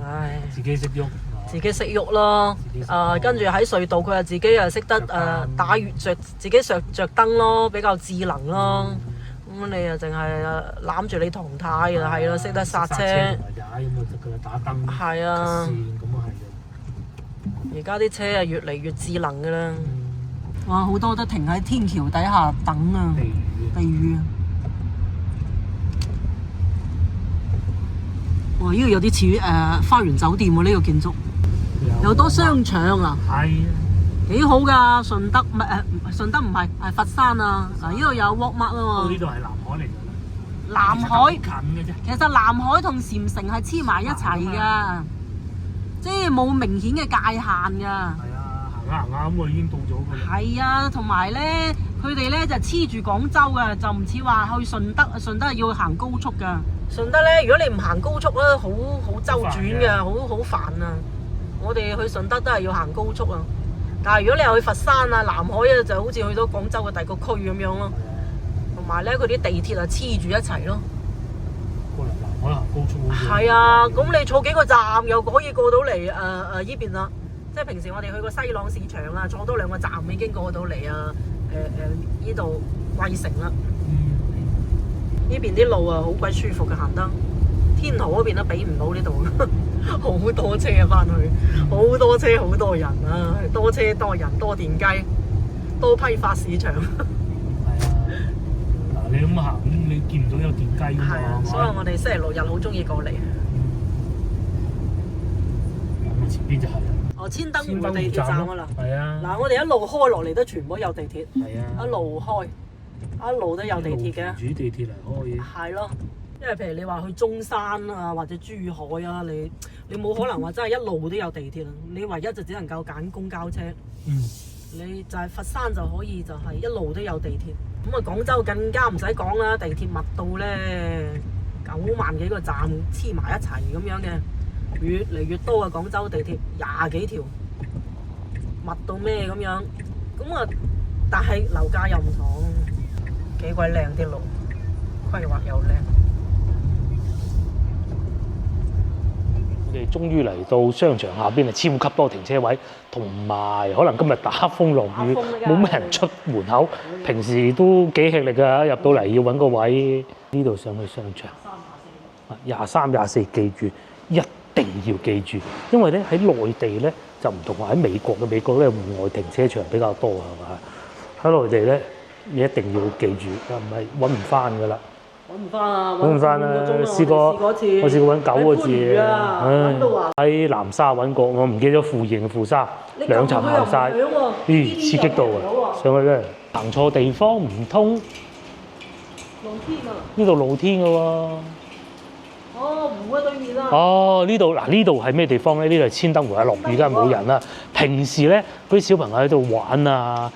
唉，自己識喐，自己識喐咯。跟住喺隧道，佢又自己又識得打着自己着燈咯，比較智能咯。咁你又淨係攬住你唐太啊，係咯，識得剎車。踩咁啊，佢打燈。係啊。咁啊係嘅。而家啲車啊，越嚟越智能㗎啦。哇！好多都停喺天橋底下等啊，避雨。哇！呢度有啲似花園酒店喎，呢個建築。有多商場啊。係啊。幾好㗎，順德唔係佛山啊！嗱，呢度有 Walmart 啊嘛。呢度係南海嚟㗎啦。南海近嘅啫。其實南海同禪城係黐埋一齊㗎，即係冇明顯嘅界限㗎。係啊，行下咁我已經到咗㗎啦。係啊，同埋咧，佢哋咧就黐住廣州㗎，就唔似話去順德，順德係要行高速㗎。順德咧，如果你唔行高速咧，好周轉嘅，好煩啊！我哋去順德都係要行高速啊。但係如果你又去佛山啊、南海啊，就好似去到廣州嘅第二個區咁樣咯。同埋咧，佢啲地鐵啊黐住一齊咯。過嚟南海行高速好似。係啊，咁你坐幾個站又可以過到嚟依邊啦。即係平時我哋去過西朗市場啊，坐多2個站已經過到嚟啊依度桂城啦。呢邊啲路啊好鬼舒服嘅行得。天河嗰邊都比唔到呢度。好多車啊，翻去好多車好多人啊，多車多人多電雞，多批發市場。係啊，嗱你咁行，你見唔到有電雞㗎係啊，嘛？所以我哋星期六日好中意過嚟。我前邊就係啦。哦，千燈湖地鐵站啊啦。係啊。嗱，我哋一路開落嚟都全部有地鐵，係啊。一路開，一路都有地鐵嘅。主地鐵嚟開嘅。係咯，因為譬如你話去中山啊，或者珠海啊，你冇可能話真係一路都有地鐵啊，你唯一就只能夠揀公交車。你就係佛山就可以，就係一路都有地鐵。咁啊，廣州更加唔使講啦，地鐵密到咧9萬幾個站黐埋一齊咁樣嘅，越嚟越多啊！廣州地鐵20幾條，密到咩咁樣？咁啊，但係樓價又唔同，幾鬼靚啲路，規劃又靚。我哋終於嚟到商場下邊，係超級多停車位，同埋可能今日打風落雨，冇咩人出門口。平時都幾吃力㗎，入到嚟要揾個位。呢度上去商場，23、24記住，一定要記住，因為咧喺內地咧就唔同話喺美國嘅，美國咧戶外停車場比較多係嘛？喺內地咧你一定要記住，唔係揾唔翻㗎啦。揾唔翻啊！揾唔翻啦！試過我試過揾9個字啊！喺南沙揾過，我唔記得富盈富沙2層行晒，咦刺激到啊！上去咧行錯地方唔通露天啊！呢度露天嘅喎。哦，湖嘅對面啊！哦，呢度嗱呢度係咩地方咧？呢度係千燈湖啊！落雨梗係冇人啦。平時咧嗰啲小朋友喺度玩啊，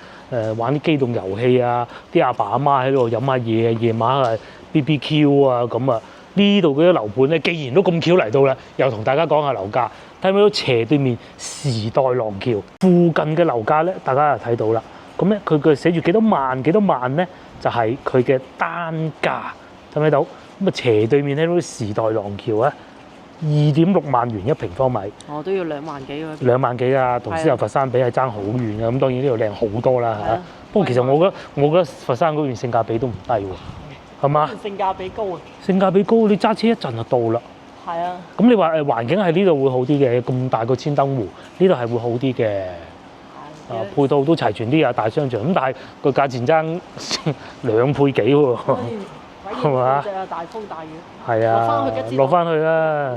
玩啲機動遊戲啊，啲阿爸阿媽喺度飲下嘢啊，夜晚係BBQ 啊咁啊，呢度嗰啲樓盤咧，既然都咁巧嚟到啦，又同大家講下樓價。睇唔睇到斜對面時代廊橋附近嘅樓價咧？大家就睇到啦。咁咧佢寫住幾多萬咧，就係佢嘅單價，睇唔睇到？咁啊斜對面睇到時代廊橋啊，2.6萬元1平方米。哦，都要2萬幾喎。2萬幾啊，同之後佛山比係爭好遠嘅。咁當然呢度靚好多啦嚇。不過其實我覺得佛山嗰邊性價比都唔低喎。係嘛？性價比高啊！性價比高，你揸車一陣就到啦。係啊。咁你話環境喺呢度會好啲嘅，咁大個千燈湖，呢度係會好啲嘅。配套都齊全啲啊，大商場咁，但係個價錢爭2倍幾喎，係嘛？大風大雨。係啊，落翻去啦。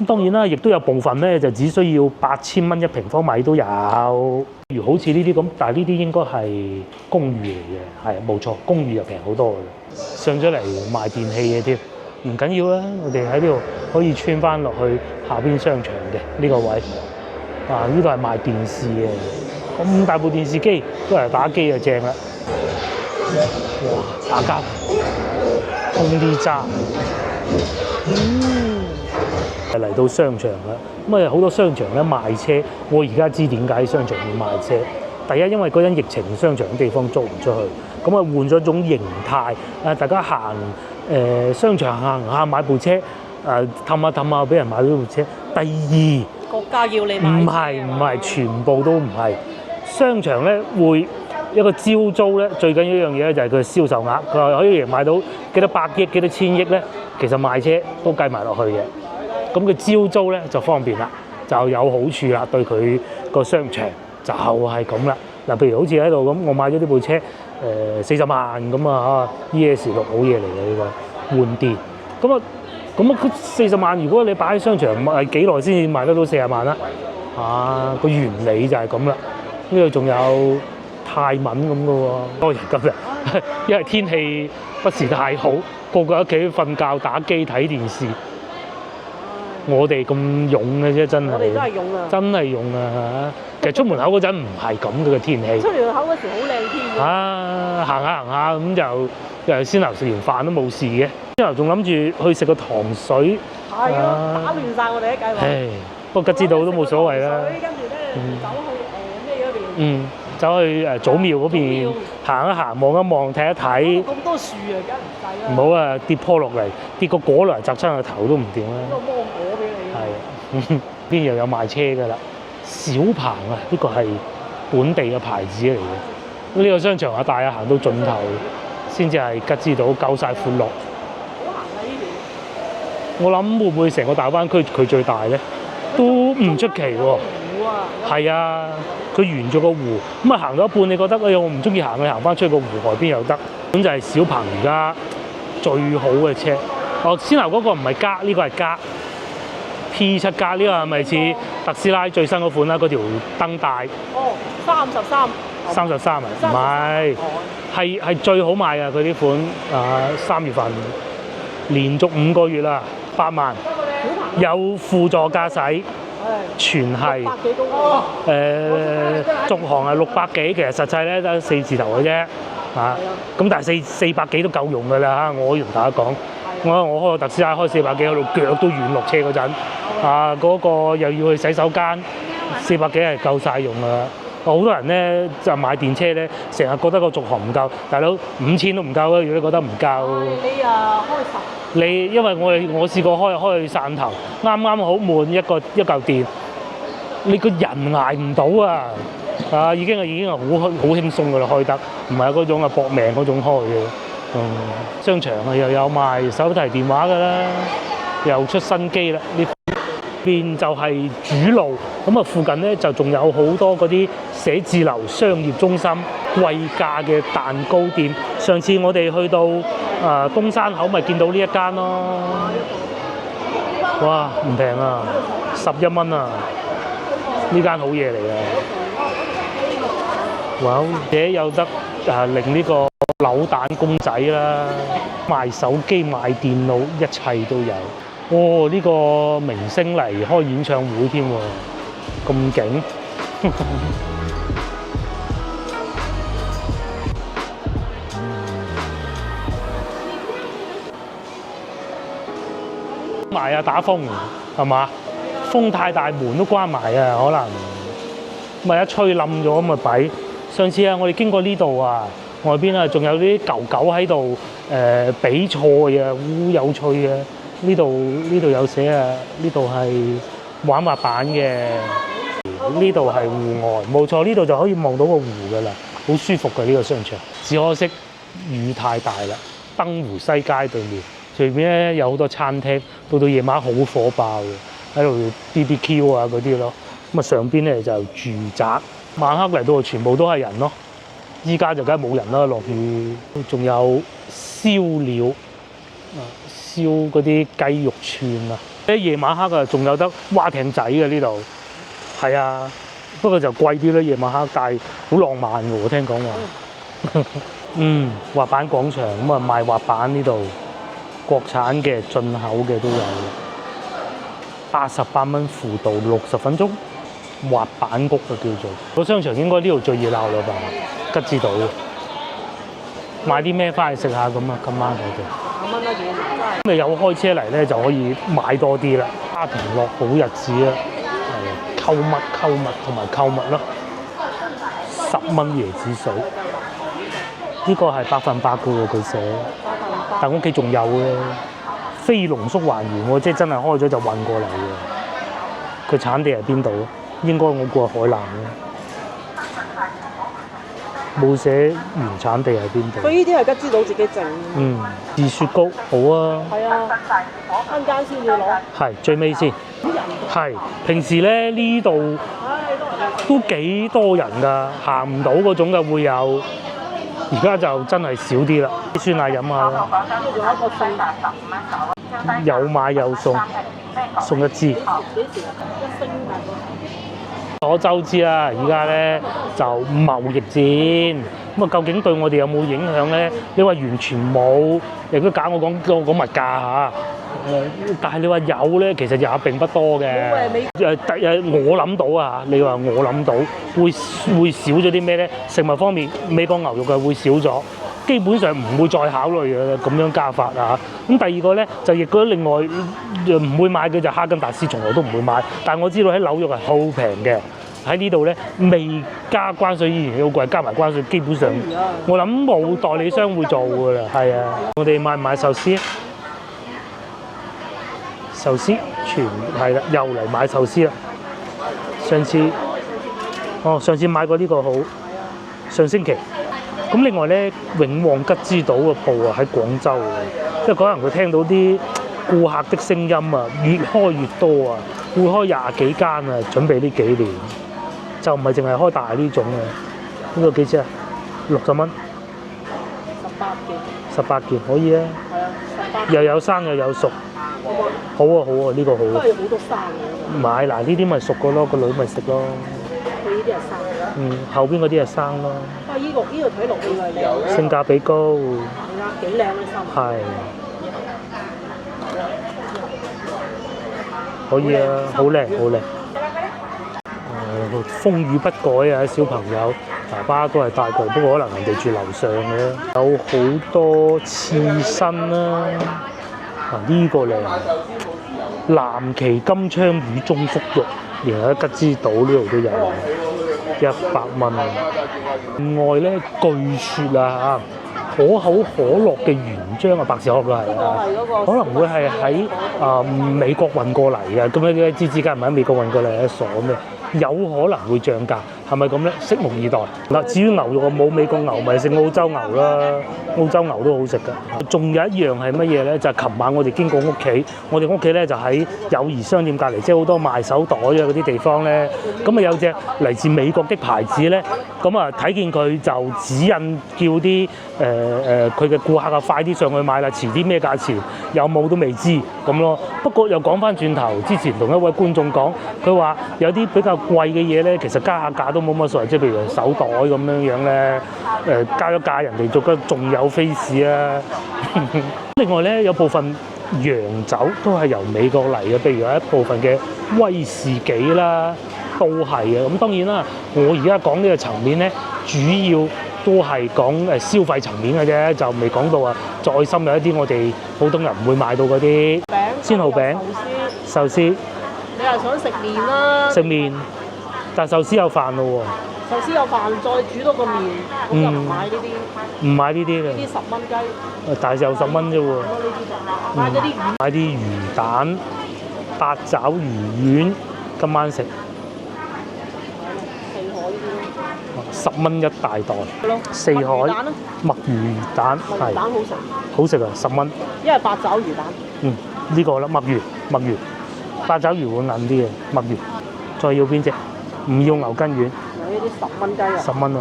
咁當然啦，亦都有部分咧就只需要8000蚊1平方米都有。例如好似呢啲咁，但係呢啲應該係公寓嚟嘅，係冇錯，公寓就平好多嘅。上咗嚟賣電器嘅添，唔緊要啦，我哋喺呢度可以穿翻落去下邊商場嘅呢個位。啊，呢度係賣電視嘅，咁大部電視機都係打機就正啦。哇，打交，通啲渣。嚟到商場啦，咁啊好多商場咧賣車，我而家知點解商場要賣車。第一，因為嗰陣疫情，商場嘅地方租唔出去，咁啊換咗種形態，大家行商場行下買部車，氹下俾人買到部車。第二，國家要你買。唔係，全部都唔係。商場咧會一個招租咧，最緊要一樣嘢咧就係佢銷售額，佢話可以買到幾多百億、幾多千億咧，其實賣車都計埋落去嘅。咁佢招租咧就方便啦，就有好處啦，對佢個商場就係咁啦。嗱，譬如好似喺度咁，我買咗呢部車，40萬咁啊，ES6好嘢嚟嘅呢個換電。咁啊，40萬如果你擺喺商場賣幾耐先至賣得到40萬啦？啊，個原理就係咁啦。呢度仲有泰文咁嘅喎，當然今日因為天氣不是太好，個個喺屋企瞓覺、打機、睇電視。我哋咁勇嘅啫，真係。我哋都係勇啊！真係勇啊！其實出門口嗰陣唔係咁嘅天氣。出門口嗰時好靚天嘅。啊，行下咁就先頭食完飯都冇事嘅。之後仲諗住去食個糖水。係咯，打亂晒我哋啲計劃。唉，不過吉之島都冇所謂啦。跟住咧走去咩嗰邊？走去祖廟嗰邊行一行、望一望、睇一睇。咁多樹啊，梗係唔使啦。唔好啊，跌坡落嚟，跌個果嚟砸親個頭都唔掂啦。呢個芒果俾你。係，邊又有賣車㗎啦？小鵬啊，呢個係本地嘅牌子嚟嘅。呢個商場啊，大啊，行到盡頭先至係吉之島，夠晒闊落。好行啊！呢邊。我諗會唔會成個大灣區佢最大咧？都唔出奇喎。係啊，佢沿咗個湖，咁啊行到一半，你覺得哎呀我唔中意行，你行翻出去個湖外邊又得，咁就係小鵬而家最好嘅車。先頭嗰個唔係加，呢個係加 P7 加，呢個係咪似特斯拉最新嗰款啦？嗰條燈帶。哦，33啊？唔係，係最好賣啊！佢啲款3月份連續5個月啦，8萬，有輔助駕駛，全係百幾公里。續航係600幾，其實實際咧得4字頭嘅啫，咁但係400幾都夠用㗎啦嚇！我可以同大家講，我開個特斯拉開400幾喺度腳都軟落車嗰陣，嗰個又要去洗手間，400幾係夠晒用㗎啦。好多人咧就買電車咧，成日覺得個續航唔夠，大佬5000都唔夠啊！如果你覺得唔夠，你開10？因為我試過開去汕頭，啱啱好滿一嚿電，你個人捱唔到啊！已經係好輕鬆㗎啦，開得唔係嗰種搏命嗰種開嘅。商場又有賣手提電話㗎啦，又出新機啦。呢邊就係主路，咁附近咧就仲有好多嗰啲寫字樓、商業中心、貴價嘅蛋糕店。上次我哋去到東山口，咪見到呢一間咯。哇，唔平啊，11蚊啊！呢間好嘢嚟啊！哇，而且有得令呢個扭蛋公仔啦，賣手機、賣電腦，一切都有。呢個明星嚟開演唱會添喎，咁勁！埋打風係嘛？風太大，門都關埋啊，可能咪一吹冧咗咁咪弊。上次我哋經過呢度外邊仲有啲狗狗喺度比賽好有趣啊！呢度有寫呢度係玩滑板嘅，呢度係戶外，冇錯，呢度就可以望到個湖㗎啦，好舒服嘅呢個商場。只可惜雨太大啦，燈湖西街對面，隨便咧有好多餐廳，到夜晚好火爆嘅，喺度 BBQ 嗰啲咯。咁上邊咧就住宅，晚黑嚟到全部都係人咯。依家就梗係冇人啦，落雨，仲有燒鳥。燒嗰啲雞肉串夜晚黑仲有得蛙艇仔嘅呢度，係啊，不過就貴啲啦。夜晚黑，但係好浪漫喎，我聽講話。滑板廣場賣滑板呢度，國產嘅、進口嘅都有。88蚊輔導60分鐘，滑板谷叫做。個商場應該呢度最熱鬧啦吧？吉之島。買啲咩翻去食下咁啊？今晚佢哋。咁你有開車嚟咧，就可以買多啲啦。家庭樂好日子啊，購物同埋購物咯。10蚊椰子水，呢個係100%嘅喎，佢寫。但屋企仲有嘅，非濃縮還原喎，即係真係開咗就運過嚟嘅。佢產地係邊度？應該我估係海南嘅。冇寫原產地喺邊度。佢呢啲係吉之島自己整。自雪糕好啊。係啊，間間先要攞。係最尾先。係平時咧呢度都幾多人㗎，行唔到嗰種嘅會有。而家就真係少啲啦。啲酸奶飲下啦。仲有一個送，有買有送，送一支。幾時啊？1升我周知啦，而家咧就貿易戰，究竟對我哋有冇影響咧？你話完全冇，亦都假我講物價嚇。但係你話有咧，其實也並不多嘅。我諗到你話我諗到會少咗啲咩咧？食物方面，美國牛肉嘅會少咗。基本上唔會再考慮嘅咁樣加法咁第二個咧就亦都另外唔會買嘅就哈根達斯，從來都唔會買。但係我知道喺紐約係好平嘅，喺呢度咧未加關稅以前好貴，加埋關稅基本上我諗冇代理商會做㗎啦。係啊，我哋買唔買壽司？壽司全係啦，又嚟買壽司啦。上次買過呢個好，上星期。咁另外咧，永旺吉之島嘅鋪喺廣州嘅，即係可能佢聽到啲顧客的聲音越開越多會開20幾間準備呢幾年，就唔係淨係開大呢種呢個幾錢啊？60蚊。件， 18件可以啊，係啊，18又有生又有熟，好嘛？好啊好啊，呢個好啊。都係好多生嘅，唔係嗱，呢啲咪熟個咯，個女咪食咯。佢呢啲係生嘅。後邊嗰啲係生咯，啊，呢個睇落去係靚，性價比高，係啊，幾靚嘅衫。係可以啊，好靚好靚。風雨不改啊，小朋友爸爸都係帶佢，不過可能人哋住樓上嘅，有好多刺身啦。呢個靚，藍鰭金槍魚中腹肉，連喺吉之島呢度都有，100蚊。另外咧，據說啊可口可樂嘅原漿啊，百事可樂係啊，可能會係喺美國運過嚟嘅，咁樣芝芝梗係唔係喺美國運過嚟嘅，傻咩？有可能會漲價，係咪咁咧？拭目以待。嗱，至於牛肉，我冇美國牛，咪食澳洲牛啦。澳洲牛都好食㗎。仲有一樣係乜嘢咧？就係琴晚我哋經過屋企，我哋屋企咧就喺友誼商店隔離，即係好多賣手袋啊嗰啲地方咧。咁啊有隻嚟自美國的牌子咧，咁啊睇見佢就指引叫啲佢嘅顧客啊快啲上去買啦，遲啲咩價錢有冇都未知咁咯。不過又講翻轉頭，之前同一位觀眾講，佢話有啲比較貴嘅嘢咧，其實加下價都冇乜所謂，即係譬如手袋咁樣咧，加咗價人哋仲有 face 啊。另外咧，有部分洋酒都係由美國嚟嘅，譬如有一部分嘅威士忌啦，都係嘅。咁當然啦，我而家講呢個層面咧，主要都係講消費層面嘅啫，就未講到啊再深入一啲我哋普通人唔會買到嗰啲鮮蠔餅、壽司。你係想食麵啦？食麵，但壽司有飯咯喎。壽司有飯，再煮多個麵，咁就唔買呢啲。唔買呢啲嘅。呢啲10蚊雞。但係又10蚊啫喎。呢啲就買咗啲魚。買啲魚蛋、八爪魚丸，今晚食。10蚊一大袋。四海墨魚蛋係。墨魚蛋好食。好食啊！10蚊。因為八爪魚蛋。呢個啦，墨魚。八爪魚會韌啲嘅墨魚。再要邊隻？唔要牛筋丸。呢啲10蚊雞啊。10蚊啊！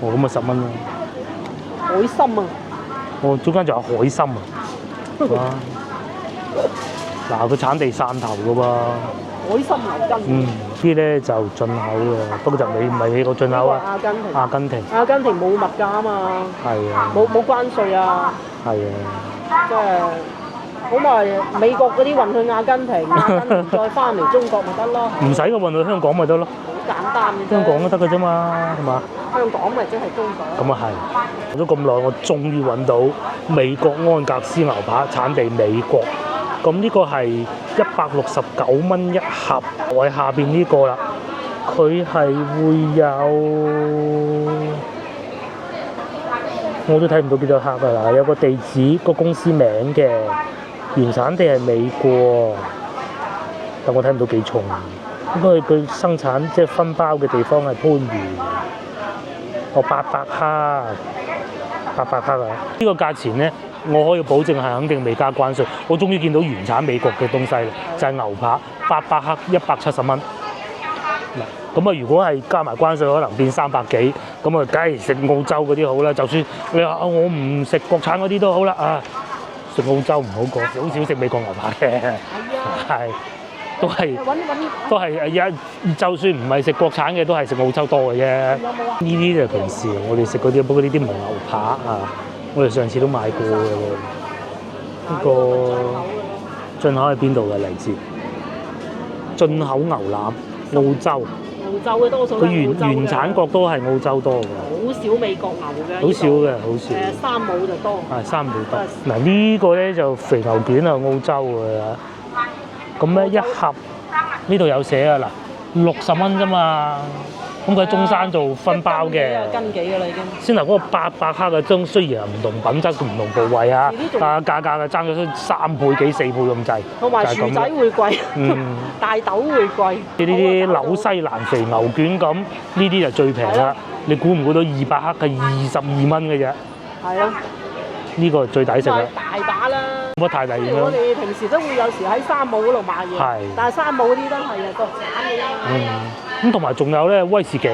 哦，咁啊10蚊啦。海參啊！哦，中間仲有海參啊！哇！嗱，佢產地汕頭嘅喎。海參牛筋。啲咧就進口嘅，不過就唔係美國進口啊。阿根廷冇物價啊嘛。係啊。冇關稅啊。係啊。即係好咪美國嗰啲運去阿根廷再翻嚟中國咪得咯。唔使嘅，運去香港咪得咯。好簡單嘅啫。香港都得嘅啫嘛，係嘛？香港咪即係中國。咁啊係，做咗咁耐，我終於揾到美國安格斯牛扒，產地美國。咁呢個係169蚊一盒，我喺下邊呢個啦，佢係會有，我都睇唔到幾多克㗎啦，有個地址、個公司名嘅，原產地係美國，但我睇唔到幾重，應該佢生產即係分包嘅地方係番禺，800克，800克啊！呢個價錢咧。我可以保證係肯定未加關稅。我終於見到原產美國嘅東西啦，就係牛扒800克170蚊。嗱，咁啊，如果係加埋關稅，可能變300幾。咁啊，梗係食澳洲嗰啲好啦。就算你話我唔食國產嗰啲都好啦啊，食澳洲唔好過，好少食美國牛扒嘅。係，都係就算唔係食國產嘅，都係食澳洲多嘅啫。呢啲就平時我哋食嗰啲，不過呢啲唔係牛扒啊。我哋上次都買過嘅喎，呢個進口係邊度嘅嚟自？進口牛腩，澳洲。澳洲嘅多數。佢原產國都係澳洲多嘅。好少美國牛嘅。好少嘅，好少。山姆就多。係山姆多。嗱呢個咧就肥牛卷啊，澳洲嘅。咁咧一盒呢度有寫啊嗱，60蚊啫嘛。咁佢喺中山做分包嘅，斤幾㗎啦已經。先頭嗰個800克嘅樽，雖然係唔同品質、唔同部位啊，但係價格係爭咗3倍幾、4倍咁滯。同埋薯仔會貴，大豆會貴。呢啲紐西蘭肥牛卷咁，呢啲就最平啦。你估唔估到200克係22蚊嘅啫？係啊，呢個最抵食啦。大把啦。冇乜太大影響。我哋平時都會有時喺山姆嗰度買嘢，但係山姆嗰啲都係國產嘅啫。咁同埋仲有咧威士忌，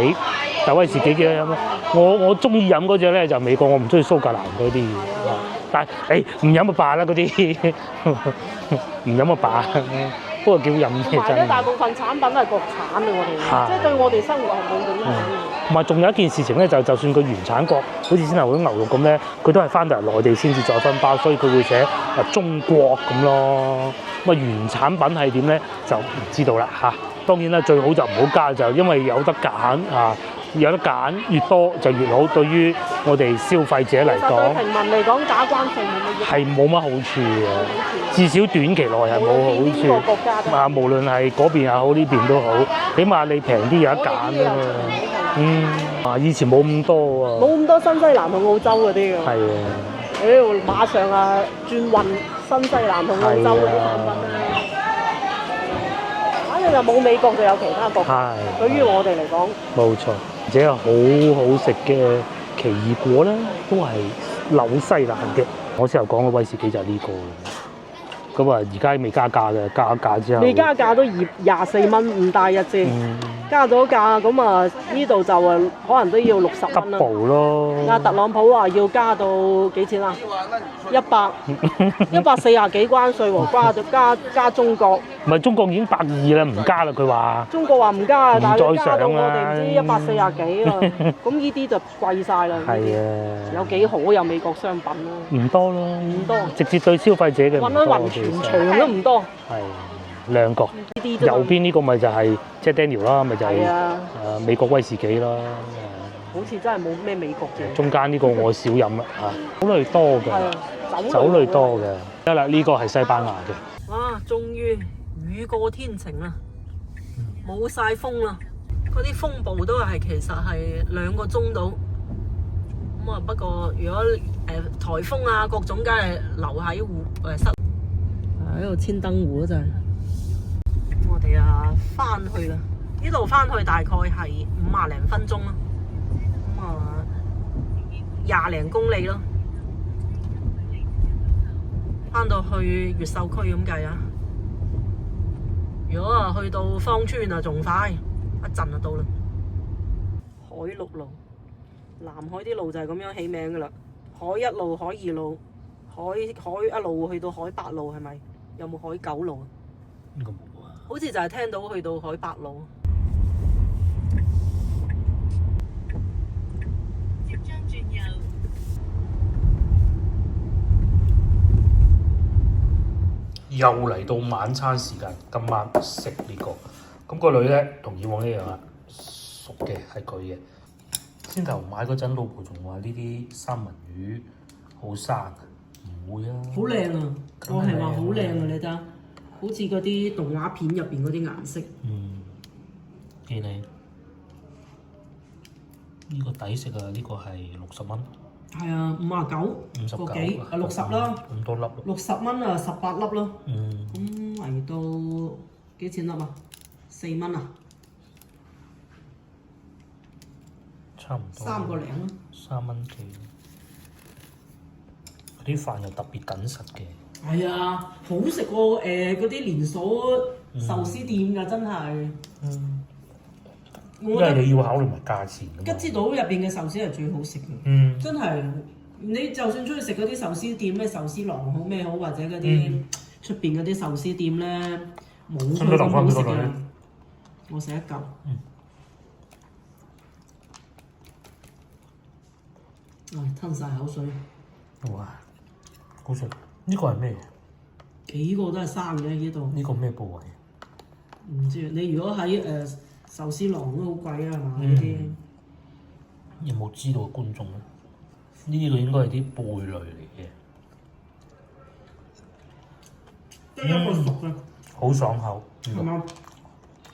但威士忌幾好飲啊！我中意飲嗰只咧就美國，我唔中意蘇格蘭嗰啲。但係唔飲就罷啦嗰啲，唔飲就罷。不過幾好飲嘅同埋咧，真係。大部分產品都係國產嘅，我哋即係對我哋生活係冇影響嘅。同埋仲有一件事情咧，就算佢原產國，好似先頭嗰啲牛肉咁咧，佢都係翻到嚟內地先至再分包，所以佢會寫中國咁咯。咁啊原產品係點咧就唔知道啦嚇。當然啦，最好就唔好加，就因為有得揀啊，有得揀越多就越好。對於我哋消費者嚟其實對講，平民嚟講，打關稅冇乜益。係冇乜好處嘅，至少短期內係冇好邊個國家都處。啊，無論係嗰邊又好，呢邊都好，起碼你平啲有得揀啊嘛。以前冇咁多喎。冇咁多新西蘭同澳洲嗰啲㗎。係啊。馬上轉運新西蘭同澳洲嗰啲產品啦。反正就冇美國就有其他國家。對於我哋嚟講，冇錯，而且好好食嘅奇異果咧，都係紐西蘭嘅。我先頭講嘅威士忌就係呢個。咁啊，而家未加價嘅，加價之後。未加價都24蚊唔大一隻。加咗價咁啊，呢度就可能都要60蚊啦。double 咯。阿特朗普話要加到幾錢啊？140幾關稅喎，加中國。唔係中國已經120啦，唔加啦佢話。中國話唔加啊，但係佢加到我哋唔知140幾啊，咁呢啲就貴晒啦。係啊。有幾好有美國商品咯？唔多咯。唔多。直接對消費者嘅唔多。運一運全場都唔多。係。兩個，右邊呢個咪就係即係 Daniel 啦，咪就係美國威士忌啦。好似真係冇咩美國嘅。中間呢個我少飲啦嚇，酒類多嘅，酒類多嘅。得啦，呢個係西班牙嘅。哇！終於雨過天晴啦，冇晒風啦。嗰啲風暴都係其實係2個鐘到。咁啊，不過如果颱風啊各種，梗係留喺室。喺度千燈湖嗰陣。我哋翻去啦，呢度翻去大概係50零分鐘啦，咁20零公里咯，翻到去越秀區咁計啊。如果去到芳村仲快，一陣就到啦。海陸路，南海啲路就係咁樣起名噶啦，海1路、海2路、海一路去到海8路，係咪？有冇海9路啊？應該冇啊。好似就係聽到去到海8路。即將轉右。又嚟到晚餐時間，今晚食呢個。咁個女咧同以往一樣啦，熟嘅係佢嘅。先頭買嗰陣，老婆仲話呢啲三文魚好生啊，唔會啊。好靚啊！我係話好靚啊，你睇下。好似嗰啲動畫片入邊嗰啲顏色。幾靚。呢個抵食啊！呢個係60蚊。係啊，59個幾60啦。咁多粒。60蚊啊，18粒咯。咁嚟到幾錢粒啊？4蚊啊？差唔多。3個零咯。3蚊幾。啲飯又特別緊實嘅。係啊，好食過嗰啲連鎖壽司店㗎，真係。因為你要考慮埋價錢。吉之島入邊嘅壽司係最好食嘅。真係，你就算出去食嗰啲壽司店，咩壽司郎好咩好，或者嗰啲出邊嗰啲壽司店咧，冇佢咁好食嘅。我食一嚿。吞晒口水。哇！好食。呢個係咩？幾個都係生嘅呢度。呢個咩部位？唔知你如果喺壽司郎都好貴啊，係嘛？呢啲有冇知道嘅觀眾咧？呢個應該係啲貝類嚟嘅。得一個熟嘅。好爽口。係嘛？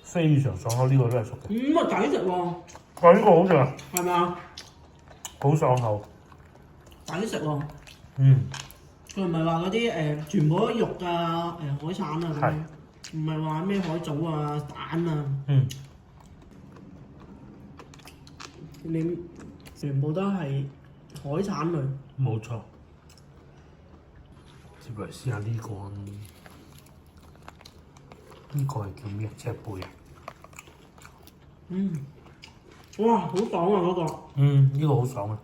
非常爽口，呢個都係熟嘅。抵食喎。呢個好食啊！係嘛？好爽口。抵食喎。佢唔係話嗰啲全部都肉啊，海產啊咁樣，唔係話咩海藻啊、蛋啊，你全部都係海產類。冇錯。接嚟試下呢個，呢個係叫咩？赤貝啊？哇，好爽啊嗰個！呢個好爽啊！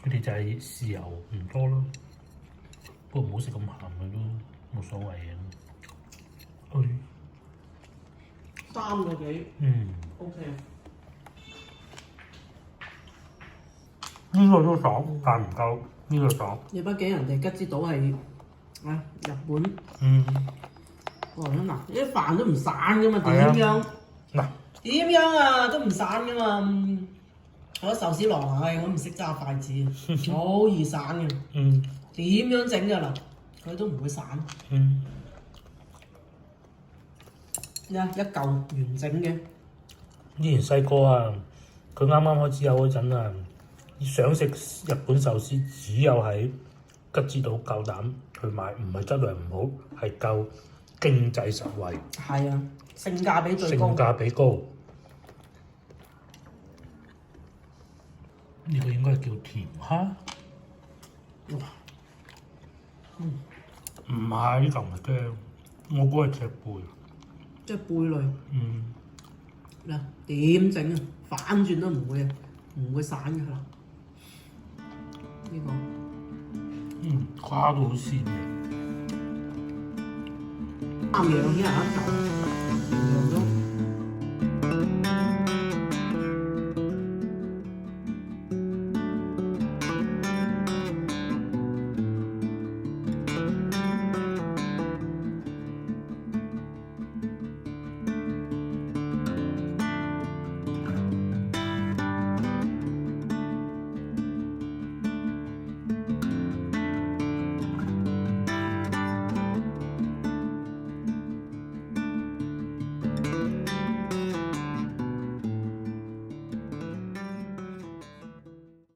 佢哋就係豉油唔多咯，不過唔好食咁鹹嘅都冇所謂嘅。3個幾，OK。呢個都爽，但唔夠呢個爽。你畢竟人哋吉之島係啊日本，哇嗱，啲飯都唔散噶嘛，點樣？嗱，點樣啊都唔散噶嘛。我壽司郎啊，我唔識揸筷子，好易散嘅。點樣整㗎啦？佢都唔會散。一嚿完整嘅。以前細個啊，佢啱啱開始有嗰陣啊，想食日本壽司，只有喺吉之島夠膽去買，唔係質量唔好，係夠經濟實惠。係啊，性價比最高。性價比高。呢個應該係叫甜蝦。哇！唔係呢嚿唔係薑，我估係赤貝。即係貝類。嗱，點整啊？反轉都唔會啊，唔會散㗎啦。呢個。蝦都好鮮嘅。啱嘢，有啲人一嚿。